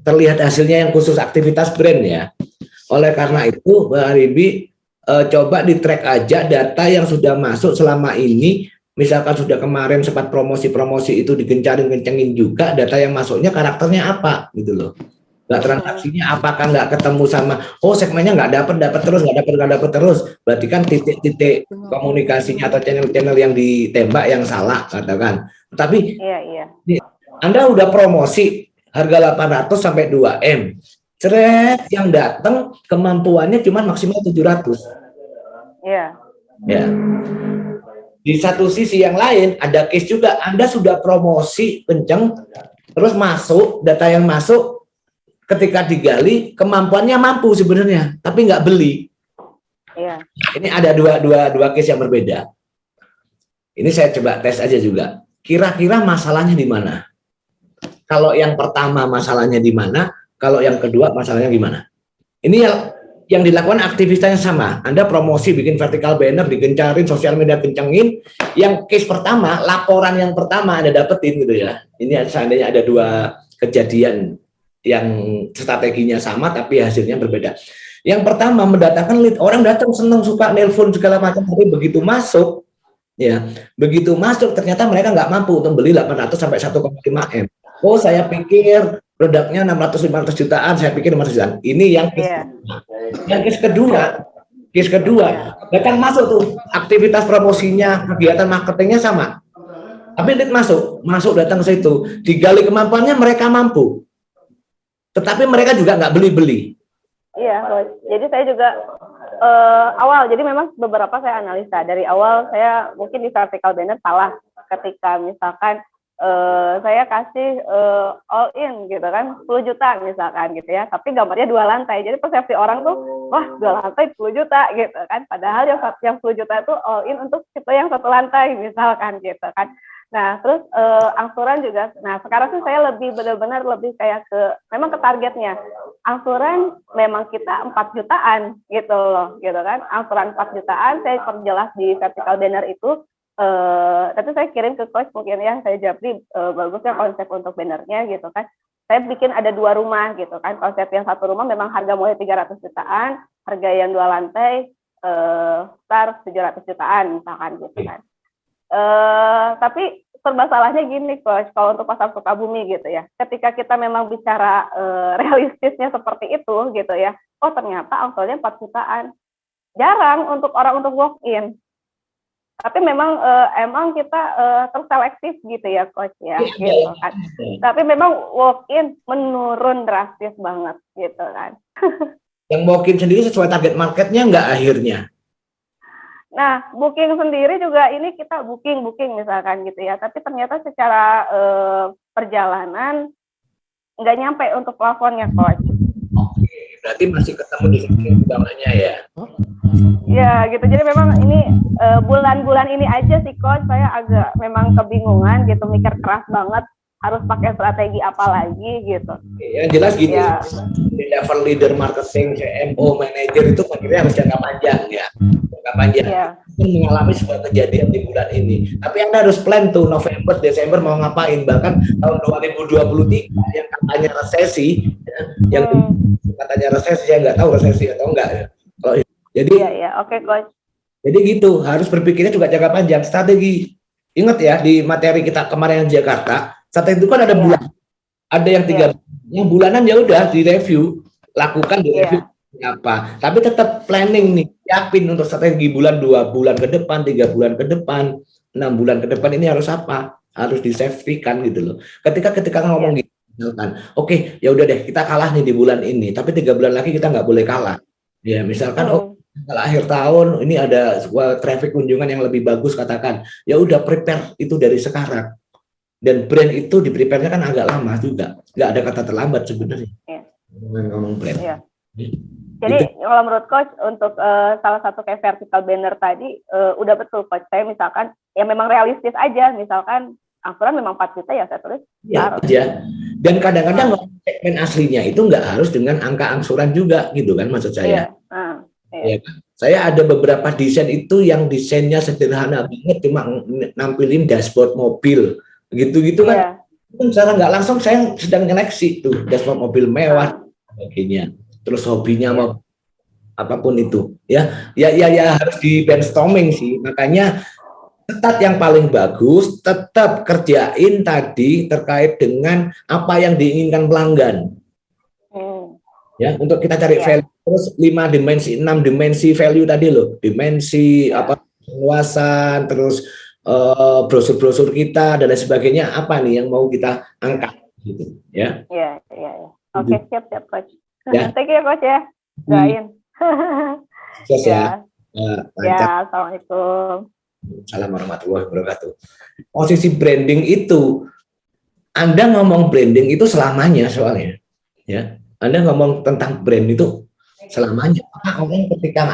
S1: Terlihat hasilnya yang khusus aktivitas brand ya. Oleh karena itu, Mbak Ribi, coba di track aja data yang sudah masuk selama ini. Misalkan sudah kemarin sempat promosi-promosi itu digencarin-kencengin juga, data yang masuknya karakternya apa gitu loh. Nggak, transaksinya apakah nggak ketemu sama, segmennya nggak dapat terus, berarti kan titik-titik komunikasinya atau channel-channel yang ditembak yang salah katakan. Tapi Anda udah promosi harga 800 sampai 2M, ceret, yang datang kemampuannya cuma maksimal 700. Ya. Di satu sisi yang lain ada case juga, Anda sudah promosi kenceng, terus masuk data yang masuk, ketika digali kemampuannya mampu sebenarnya, tapi nggak beli. Iya. Ini ada dua case yang berbeda. Ini saya coba tes aja juga. Kira-kira masalahnya di mana? Kalau yang pertama masalahnya di mana? Kalau yang kedua masalahnya gimana? Ini yang dilakukan aktivitasnya sama. Anda promosi, bikin vertical banner, digencarin, sosial media kencengin. Yang case pertama, laporan yang pertama Anda dapetin gitu ya. Ini seandainya ada dua kejadian yang strateginya sama tapi hasilnya berbeda. Yang pertama mendatangkan lead, orang datang senang, suka nelpon segala macam, tapi begitu masuk ternyata mereka nggak mampu untuk beli 800 sampai 1,5M. Saya pikir produknya 600-500 jutaan, saya pikir 500 jutaan. Ini yang case kedua, datang masuk tuh, aktivitas promosinya, kegiatan marketingnya sama, tapi lead masuk datang ke situ, digali kemampuannya, mereka mampu, tetapi mereka juga nggak beli.
S2: Iya, jadi saya juga awal, jadi memang beberapa saya analisa dari awal, saya mungkin di vertical banner salah ketika misalkan saya kasih all in gitu kan, 10 juta misalkan gitu ya, tapi gambarnya 2 lantai, jadi persepsi orang tuh, wah 2 lantai 10 juta gitu kan, padahal yang 10 juta itu all in untuk tipe yang 1 lantai misalkan gitu kan. Nah terus angsuran juga, nah sekarang sih saya lebih benar-benar lebih kayak memang ke targetnya, angsuran memang kita 4 jutaan gitu loh gitu kan, angsuran 4 jutaan saya perjelas di vertical banner itu. Tapi saya kirim ke coach mungkin ya, saya japri bagusnya konsep untuk bannernya gitu kan. Saya bikin ada 2 rumah gitu kan, konsep yang 1 rumah memang harga mulai 300 jutaan, harga yang 2 lantai start 700 jutaan misalkan gitu kan. Tapi serba salahnya gini coach, kalau untuk pasar Sukabumi gitu ya, ketika kita memang bicara realistisnya seperti itu gitu ya, ternyata angsurannya 4 jutaan, jarang untuk orang untuk walk in. Tapi memang emang kita terselektif gitu ya coach ya, gitu kan. Tapi memang walk-in menurun drastis banget gitu kan.
S1: Yang walk-in sendiri sesuai target marketnya nggak akhirnya?
S2: Nah, booking sendiri juga ini kita booking misalkan gitu ya. Tapi ternyata secara perjalanan nggak nyampe untuk plafonnya coach.
S1: Oke, berarti masih ketemu di sini utamanya ya?
S2: Ya gitu, jadi memang ini bulan-bulan ini aja sih coach, saya agak memang kebingungan gitu, mikir keras banget harus pakai strategi apa lagi gitu.
S1: Yang jelas gini, di level leader marketing, CMO, manager itu akhirnya harus jangka panjang ya. Jangka jangka panjang. Mengalami sebuah kejadian di bulan ini. Tapi Anda harus plan tuh November, Desember mau ngapain. Bahkan tahun 2023 yang katanya resesi, yang katanya resesi, saya nggak tahu resesi atau enggak ya. Jadi,
S2: Oke, Coach.
S1: Jadi gitu, harus berpikirnya juga jangka panjang. Strategi, ingat ya di materi kita kemarin yang Jakarta, strategi itu kan ada bulan, ada yang 3 bulan, yang bulanan ya udah direview, lakukan direview apa. Tapi tetap planning nih, siapin untuk strategi bulan, 2 bulan ke depan, 3 bulan ke depan, 6 bulan ke depan ini harus apa? Harus disafetykan gitu loh. Ketika ngomong gitu, misalkan, oke, ya udah deh kita kalah nih di bulan ini, tapi 3 bulan lagi kita nggak boleh kalah. Ya misalkan, kalau akhir tahun ini ada sebuah traffic kunjungan yang lebih bagus, katakan ya udah prepare itu dari sekarang, dan brand itu di prepare-nya kan agak lama juga, nggak ada kata terlambat sebenarnya ngomong brand.
S2: Jadi kalau menurut Coach untuk salah satu kayak vertical banner tadi udah betul Coach, saya misalkan ya memang realistis aja, misalkan angsuran memang 4 juta ya saya tulis
S1: ya aja. Dan kadang-kadang segmen aslinya itu nggak harus dengan angka angsuran juga gitu kan maksud saya. Ya, saya ada beberapa desain itu yang desainnya sederhana banget, cuma nampilin dashboard mobil gitu-gitu kan. Secara nggak langsung saya sedang nyeleksi tuh dashboard mobil mewah sebagainya. Terus hobinya mau apapun itu ya harus di brainstorming sih. Makanya stat yang paling bagus tetap kerjain tadi terkait dengan apa yang diinginkan pelanggan. Ya, untuk kita cari value, terus 5 dimensi, 6 dimensi value tadi loh, dimensi penguasaan, terus brosur-brosur kita dan lain sebagainya, apa nih yang mau kita angkat gitu ya.
S2: Oke, siap Coach. Thank you Coach ya. Doain.
S1: Sukses ya.
S2: Assalamualaikum.
S1: Assalamualaikum warahmatullahi wabarakatuh. Posisi branding itu, Anda ngomong branding itu selamanya soalnya ya. Anda ngomong tentang brand itu selamanya. Orang ketika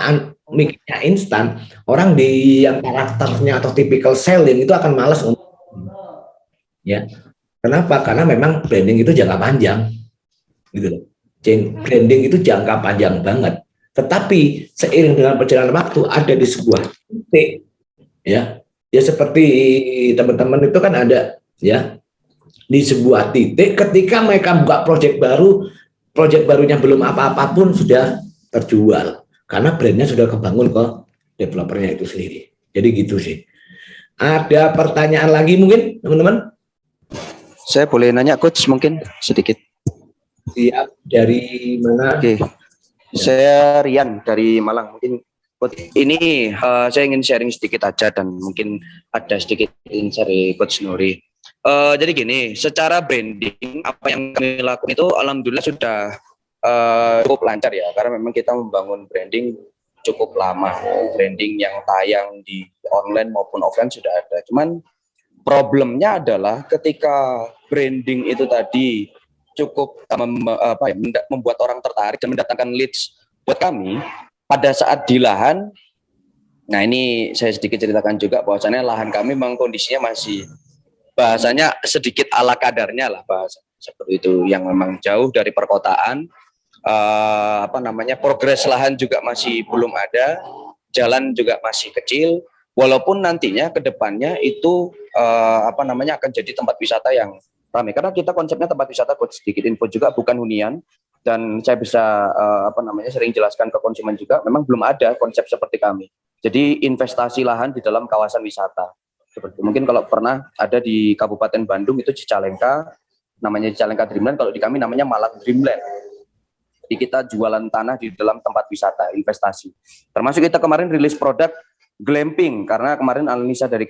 S1: mikirnya instan, orang di yang karakternya atau typical selling itu akan malas untuk ya. Kenapa? Karena memang branding itu jangka panjang, gitu loh. Branding itu jangka panjang banget. Tetapi seiring dengan perjalanan waktu ada di sebuah titik, ya seperti teman-teman itu kan ada ya di sebuah titik ketika mereka buka proyek barunya belum apa-apa pun sudah terjual karena brandnya sudah kebangun ke developernya itu sendiri. Jadi gitu sih. Ada pertanyaan lagi mungkin teman-teman?
S3: Saya boleh nanya Coach mungkin sedikit?
S1: Siap, dari mana?
S3: Oke. Saya Rian dari Malang. Mungkin Coach ini saya ingin sharing sedikit aja dan mungkin ada sedikit dari Coach Nuri. Jadi gini, secara branding apa yang kami lakukan itu alhamdulillah sudah cukup lancar ya, karena memang kita membangun branding cukup lama. Branding yang tayang di online maupun offline sudah ada. Cuman problemnya adalah ketika branding itu tadi cukup membuat orang tertarik dan mendatangkan leads buat kami pada saat di lahan. Nah ini saya sedikit ceritakan juga bahwasannya lahan kami memang kondisinya masih bahasanya sedikit ala kadarnya lah, bahasa seperti itu, yang memang jauh dari perkotaan. Progres lahan juga masih belum ada, jalan juga masih kecil, walaupun nantinya ke depannya itu akan jadi tempat wisata yang ramai, karena kita konsepnya tempat wisata. Sedikit info juga, bukan hunian, dan saya bisa sering jelaskan ke konsumen juga, memang belum ada konsep seperti kami. Jadi investasi lahan di dalam kawasan wisata. Seperti mungkin kalau pernah ada di Kabupaten Bandung itu Cicalengka, namanya Cicalengka Dreamland, kalau di kami namanya Malang Dreamland. Jadi kita jualan tanah di dalam tempat wisata, investasi. Termasuk kita kemarin rilis produk glamping, karena kemarin analisa dari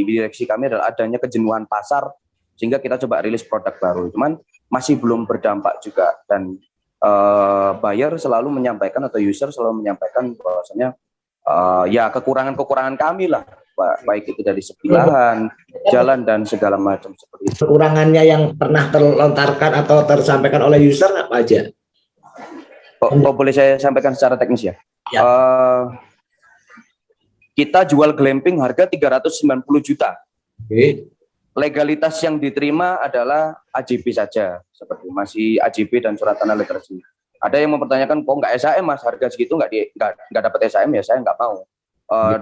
S3: direksi kami adalah adanya kejenuhan pasar, sehingga kita coba rilis produk baru. Cuman masih belum berdampak juga, dan buyer selalu menyampaikan atau user selalu menyampaikan bahwasanya ya kekurangan kami lah, baik itu dari segi lahan, jalan, dan segala macam seperti itu.
S1: Kekurangannya yang pernah terlontarkan atau tersampaikan oleh user apa aja?
S3: Boleh saya sampaikan secara teknis ya? Kita jual glamping harga 390 juta. Legalitas yang diterima adalah AJB saja, seperti masih AJB dan surat tanah literasi. Ada yang mempertanyakan kok nggak SHM mas, harga segitu nggak dapat SHM, ya saya nggak mau.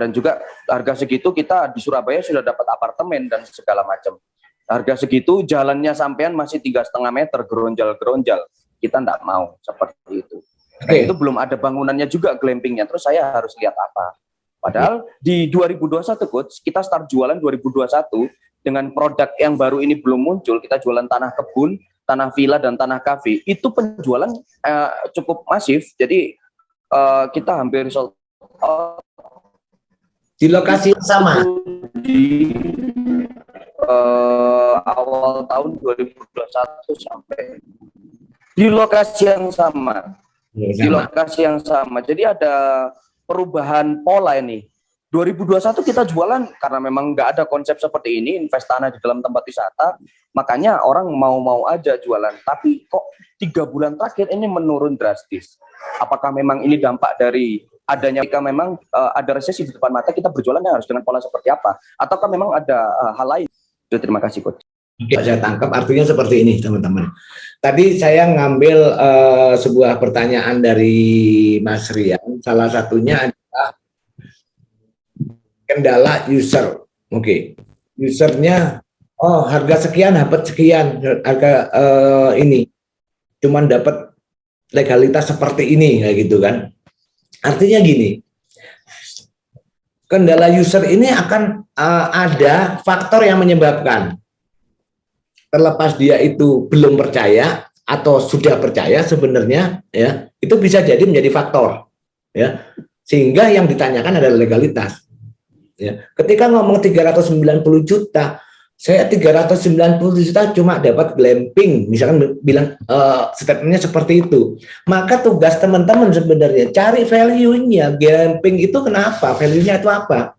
S3: Dan juga harga segitu kita di Surabaya sudah dapat apartemen dan segala macam. Harga segitu jalannya sampean masih 3,5 meter geronjal-geronjal, kita nggak mau seperti itu. Dan itu belum ada bangunannya juga glampingnya, terus saya harus lihat apa? Padahal di 2021 coach, kita start jualan 2021 dengan produk yang baru ini belum muncul, kita jualan tanah kebun, tanah villa dan tanah kafe. Itu penjualan cukup masif. Jadi kita hampir sold out
S1: di lokasi yang sama.
S3: Di awal tahun 2021 sampai di lokasi yang sama. Di lokasi yang sama. Jadi ada perubahan pola ini. 2021 kita jualan karena memang nggak ada konsep seperti ini, invest tanah di dalam tempat wisata, makanya orang mau-mau aja jualan. Tapi kok 3 bulan terakhir ini menurun drastis. Apakah memang ini dampak dari adanya, jika memang ada resesi di depan mata, kita berjualannya harus dengan pola seperti apa? Ataukah memang ada hal lain? Terima kasih, Coach.
S1: Oke, saya tangkap artinya seperti ini, teman-teman. Tadi saya ngambil sebuah pertanyaan dari Mas Rian. Salah satunya adalah kendala user. Oke, usernya, harga sekian, dapat sekian, harga ini, cuman dapat legalitas seperti ini, kayak gitu kan. Artinya gini, kendala user ini akan ada faktor yang menyebabkan. Terlepas dia itu belum percaya atau sudah percaya sebenarnya, ya, itu bisa jadi menjadi faktor, ya, sehingga yang ditanyakan adalah legalitas. Ya, ketika ngomong 390 juta, saya 390 juta cuma dapat glamping, misalkan bilang statementnya seperti itu. Maka tugas teman-teman sebenarnya cari value-nya. Glamping itu kenapa? Value-nya itu apa?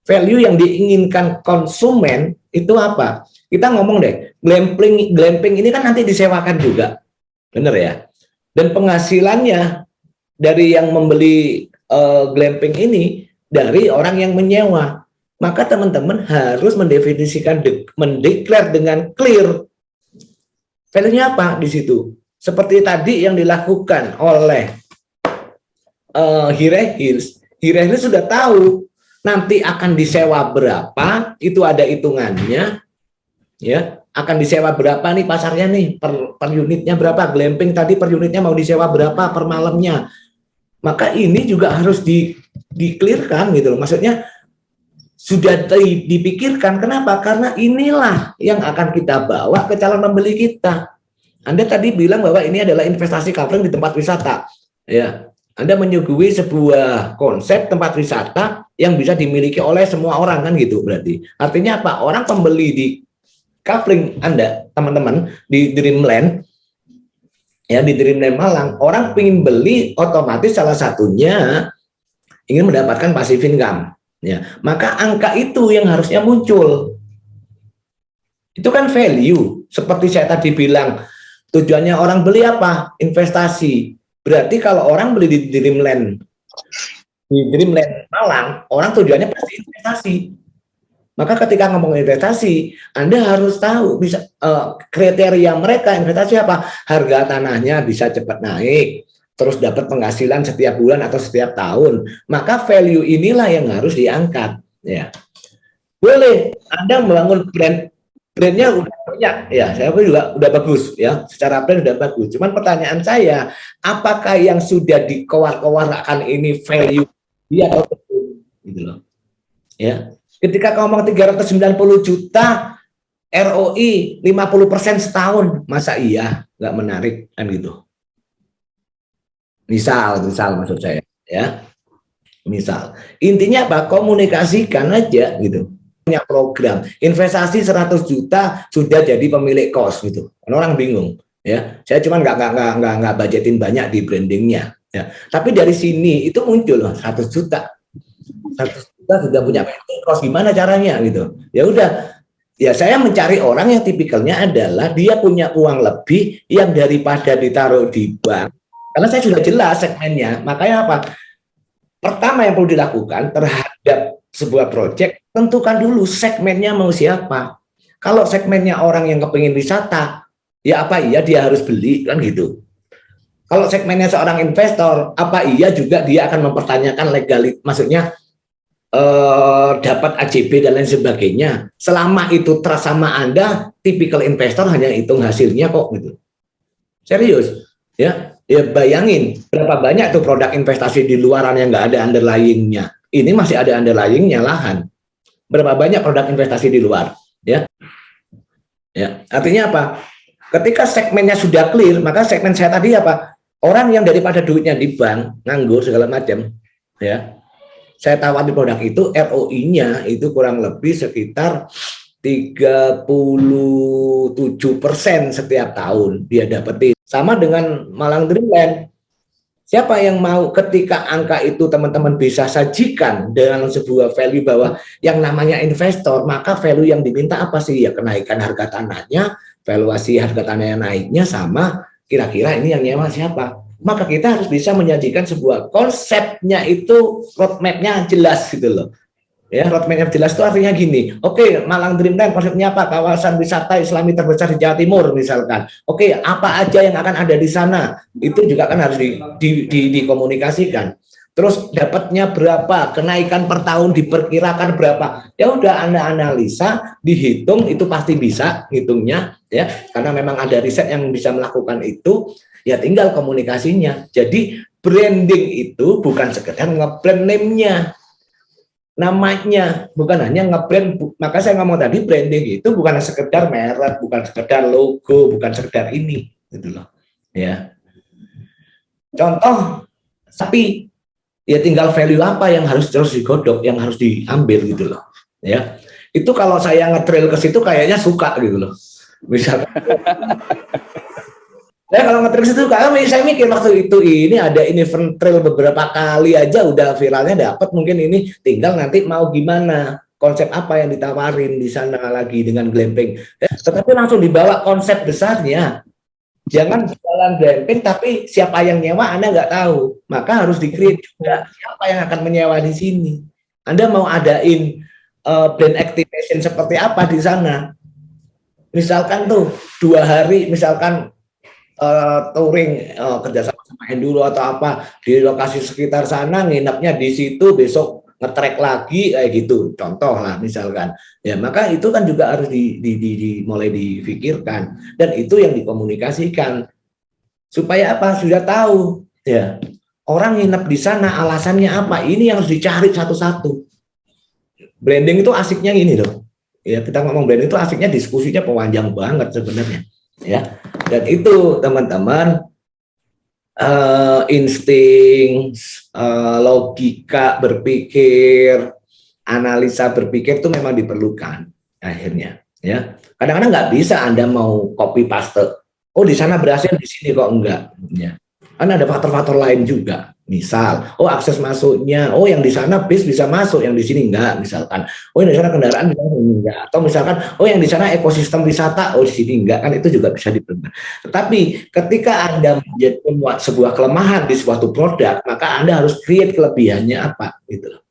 S1: Value yang diinginkan konsumen itu apa? Kita ngomong deh, glamping ini kan nanti disewakan juga, bener ya? Dan penghasilannya dari yang membeli glamping ini dari orang yang menyewa. Maka teman-teman harus mendefinisikan, mendeklar dengan clear value-nya apa di situ. Seperti tadi yang dilakukan oleh Hireh Hills. Hireh Hills sudah tahu nanti akan disewa berapa, itu ada hitungannya, ya. Akan disewa berapa nih pasarnya nih, per unitnya berapa, glamping tadi per unitnya mau disewa berapa per malamnya. Maka ini juga harus di-clearkan gitu loh. Maksudnya sudah dipikirkan. Kenapa? Karena inilah yang akan kita bawa ke calon pembeli kita. Anda tadi bilang bahwa ini adalah investasi coupling di tempat wisata. Ya, Anda menyuguhi sebuah konsep tempat wisata yang bisa dimiliki oleh semua orang, kan gitu berarti. Artinya apa? Orang pembeli di coupling Anda, teman-teman, di Dreamland, ya, di Dreamland Malang, orang ingin beli, otomatis salah satunya ingin mendapatkan passive income. Ya, maka angka itu yang harusnya muncul. Itu kan value. Seperti saya tadi bilang, tujuannya orang beli apa? Investasi. Berarti kalau orang beli di Dreamland Malang, orang tujuannya pasti investasi. Maka ketika ngomong investasi, Anda harus tahu bisa kriteria mereka investasi apa? Harga tanahnya bisa cepat naik, terus dapat penghasilan setiap bulan atau setiap tahun. Maka value inilah yang harus diangkat. Ya, boleh Anda membangun brandnya udah banyak, ya, saya juga udah bagus, ya, secara brand udah bagus. Cuman pertanyaan saya, apakah yang sudah dikowar-kowarkan ini value dia atau betul, gitu loh, ya. Ketika ngomong 390 juta ROI 50% setahun, masa iya nggak menarik kan gitu. Misal maksud saya, ya. Misal. Intinya apa? Komunikasikan aja gitu. Punya program investasi 100 juta sudah jadi pemilik kos gitu. Orang bingung, ya. Saya cuma nggak budgetin banyak di brandingnya, ya. Tapi dari sini itu muncul loh 100 juta. 100 juta sudah punya kos, gimana caranya gitu. Ya udah. Ya saya mencari orang yang tipikalnya adalah dia punya uang lebih yang daripada ditaruh di bank. Karena saya sudah jelas segmennya, makanya apa? Pertama yang perlu dilakukan terhadap sebuah proyek, tentukan dulu segmennya mau siapa. Kalau segmennya orang yang kepingin wisata, ya apa iya dia harus beli, kan gitu. Kalau segmennya seorang investor, apa iya juga dia akan mempertanyakan legalitas, maksudnya dapat AJB dan lain sebagainya. Selama itu trust sama Anda, tipikal investor hanya hitung hasilnya kok gitu. Serius, ya. Ya bayangin berapa banyak tuh produk investasi di luaran yang nggak ada underlying-nya. Ini masih ada underlying-nya lahan. Berapa banyak produk investasi di luar, ya. Ya, artinya apa? Ketika segmennya sudah clear, maka segmen saya tadi apa? Orang yang daripada duitnya di bank, nganggur segala macam, ya. Saya tawari produk itu ROI-nya itu kurang lebih sekitar 37% setiap tahun dia dapetin. Sama dengan Malang Dreamland. Siapa yang mau ketika angka itu teman-teman bisa sajikan dengan sebuah value bahwa yang namanya investor, maka value yang diminta apa sih? Ya kenaikan harga tanahnya, valuasi harga tanahnya naiknya, sama kira-kira ini yang nyewa siapa. Maka kita harus bisa menyajikan sebuah konsepnya itu, roadmap-nya jelas gitu loh. Ya, roadmap-nya jelas itu artinya gini. Oke, Malang Dreamland konsepnya apa? Kawasan wisata Islami terbesar di Jawa Timur misalkan. Oke, apa aja yang akan ada di sana? Itu juga kan harus dikomunikasikan. Terus dapatnya berapa? Kenaikan per tahun diperkirakan berapa? Ya udah Anda analisa, dihitung, itu pasti bisa hitungnya ya. Karena memang ada riset yang bisa melakukan itu, ya tinggal komunikasinya. Jadi branding itu bukan sekedar nge-brand name-nya. Namanya bukan hanya nge-brand, maka saya ngomong tadi branding itu bukan sekedar merek, bukan sekedar logo, bukan sekedar ini gitu loh ya. Contoh, tapi ya tinggal value apa yang harus terus digodok, yang harus diambil gitu loh ya. Itu kalau saya nge-trail ke situ kayaknya suka gitu loh. Misalkan saya kalau nge-trail situ kami, saya mikir waktu itu ini ada event trail beberapa kali aja udah viralnya dapat, mungkin ini tinggal nanti mau gimana, konsep apa yang ditawarin di sana lagi dengan glamping. Tetapi langsung dibawa konsep besarnya. Jangan jualan glamping tapi siapa yang nyewa Anda nggak tahu. Maka harus di-create juga siapa yang akan menyewa di sini. Anda mau adain brand activation seperti apa di sana? Misalkan tuh 2 hari misalkan touring kerjasama sama Enduro atau apa di lokasi sekitar sana, nginepnya di situ, besok ngetrek lagi kayak gitu, contoh lah misalkan ya. Maka itu kan juga harus mulai difikirkan, dan itu yang dikomunikasikan supaya apa, sudah tahu ya orang nginep di sana alasannya apa, ini yang harus dicari satu-satu. Branding itu asiknya ini loh ya, kita ngomong branding itu asiknya diskusinya panjang banget sebenarnya ya. Dan itu teman-teman insting, logika berpikir, analisa berpikir itu memang diperlukan akhirnya ya. Kadang-kadang nggak bisa Anda mau copy paste, oh di sana berhasil di sini kok enggak ya. Kan ada faktor-faktor lain juga. Misal, oh akses masuknya, oh yang di sana bis bisa masuk, yang di sini enggak misalkan. Oh yang di sana kendaraan bisa enggak. Atau misalkan, oh yang di sana ekosistem wisata, oh di sini enggak, kan itu juga bisa diperlukan. Tetapi ketika Anda menjadi sebuah kelemahan di suatu produk, maka Anda harus create kelebihannya apa gitu.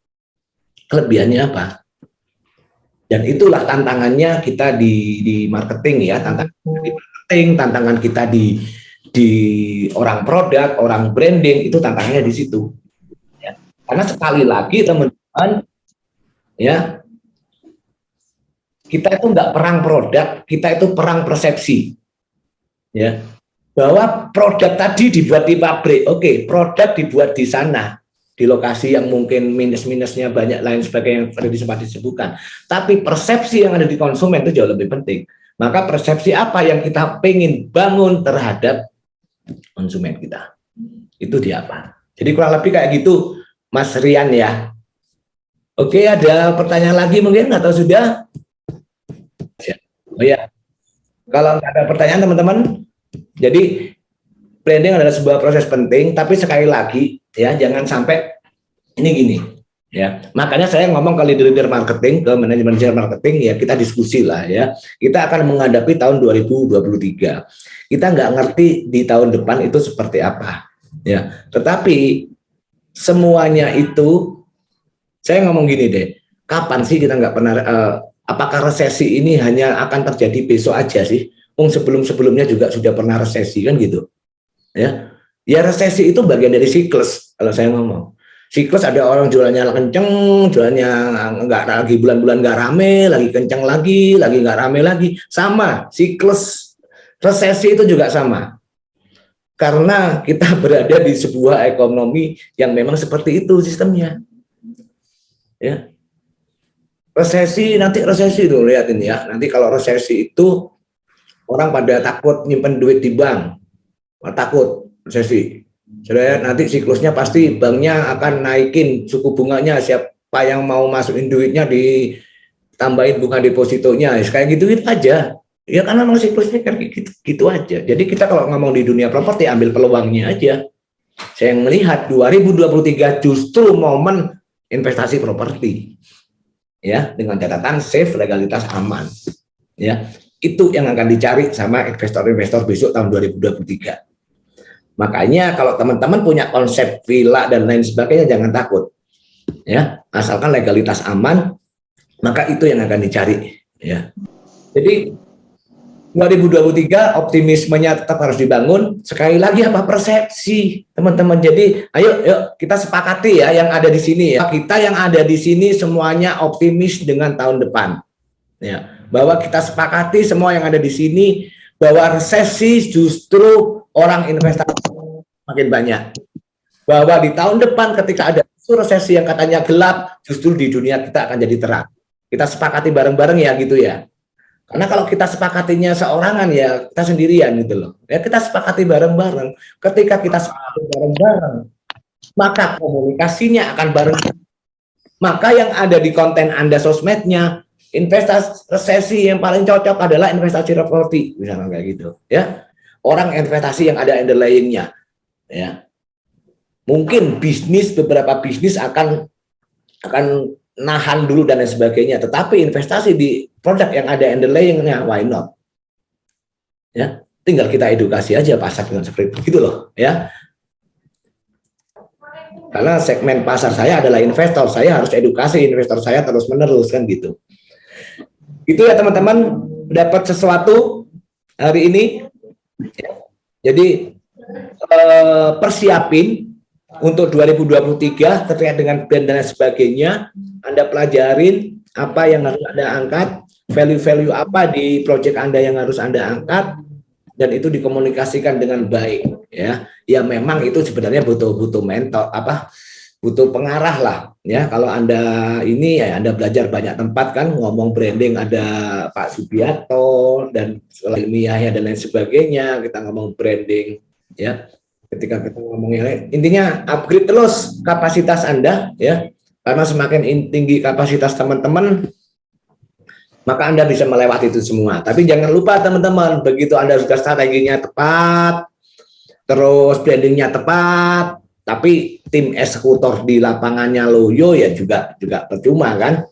S1: Kelebihannya apa? Dan itulah tantangannya kita di marketing ya, tantangan di marketing, tantangan kita di orang produk, orang branding, itu tantangannya di situ. Ya. Karena sekali lagi teman-teman, ya kita itu nggak perang produk, kita itu perang persepsi. Ya, bahwa produk tadi dibuat di pabrik, oke, produk dibuat di sana, di lokasi yang mungkin minus-minusnya banyak lain sebagainya yang tadi sempat disebutkan. Tapi persepsi yang ada di konsumen itu jauh lebih penting. Maka persepsi apa yang kita pengen bangun terhadap konsumen kita, itu dia apa. Jadi kurang lebih kayak gitu Mas Rian ya. Oke, ada pertanyaan lagi mungkin atau sudah? Oh ya, kalau nggak ada pertanyaan teman-teman, jadi branding adalah sebuah proses penting, tapi sekali lagi ya jangan sampai ini gini ya. Makanya saya ngomong ke leader marketing, ke manajemen marketing ya, kita diskusi lah ya. Kita akan menghadapi tahun 2023. Kita nggak ngerti di tahun depan itu seperti apa ya. Tetapi semuanya itu saya ngomong gini deh, kapan sih kita nggak pernah apakah resesi ini hanya akan terjadi besok aja sih? Sebelum-sebelumnya juga sudah pernah resesi kan gitu. Ya. Ya resesi itu bagian dari siklus kalau saya ngomong. Siklus ada orang jualannya kenceng, jualannya nggak lagi bulan-bulan nggak rame, lagi kenceng lagi nggak rame lagi. Sama siklus resesi itu juga sama. Karena kita berada di sebuah ekonomi yang memang seperti itu sistemnya. Ya. Nanti resesi tuh lihatin ya. Nanti kalau resesi itu orang pada takut nyimpen duit di bank, takut resesi. Jadi nanti siklusnya pasti banknya akan naikin suku bunganya. Siapa yang mau masukin duitnya ditambahin bunga depositonya, kayak gitu aja. Ya karena memang siklusnya kan gitu aja. Jadi kita kalau ngomong di dunia properti ambil peluangnya aja. Saya melihat 2023 justru momen investasi properti. Ya, dengan catatan safe, legalitas aman. Ya, itu yang akan dicari sama investor-investor besok tahun 2023. Makanya kalau teman-teman punya konsep villa dan lain sebagainya jangan takut. Ya, asalkan legalitas aman, maka itu yang akan dicari, ya. Jadi 2023 optimismenya tetap harus dibangun. Sekali lagi apa persepsi, teman-teman. Jadi ayo kita sepakati ya yang ada di sini ya. Kita yang ada di sini semuanya optimis dengan tahun depan. Ya, bahwa kita sepakati semua yang ada di sini bahwa resesi justru orang investasi makin banyak. Bahwa di tahun depan ketika ada resesi yang katanya gelap, justru di dunia kita akan jadi terang. Kita sepakati bareng-bareng ya gitu ya. Karena kalau kita sepakatinya seorangan ya kita sendirian gitu loh. Ya kita sepakati bareng-bareng. Ketika kita sepakati bareng-bareng, maka komunikasinya akan bareng. Maka yang ada di konten Anda sosmednya, investasi resesi yang paling cocok adalah investasi properti, misalnya kayak gitu. Ya, orang investasi yang ada underlying-nya. Ya, mungkin beberapa bisnis akan nahan dulu dan lain sebagainya, tetapi investasi di produk yang ada underlying-nya, why not? Ya, tinggal kita edukasi aja pasar dengan seperti itu loh, ya. Karena segmen pasar saya adalah investor, saya harus edukasi investor saya terus-menerus kan gitu. Itu ya teman-teman, dapat sesuatu hari ini. Ya. Jadi persiapin untuk 2023 terkait dengan brand dan sebagainya. Anda pelajarin apa yang harus Anda angkat, value-value apa di project Anda yang harus Anda angkat, dan itu dikomunikasikan dengan baik. Ya memang itu sebenarnya butuh mentor, butuh pengarah lah. Ya kalau Anda ini ya Anda belajar banyak tempat kan, ngomong branding ada Pak Subianto dan ilmiahnya dan lain sebagainya. Kita ngomong branding, ya. Ketika kita ngomongin intinya upgrade terus kapasitas Anda, ya. Karena semakin tinggi kapasitas teman-teman, maka Anda bisa melewati itu semua. Tapi jangan lupa teman-teman, begitu Anda sudah strateginya tepat, terus brandingnya tepat, tapi tim eksekutor di lapangannya loyo ya juga percuma kan.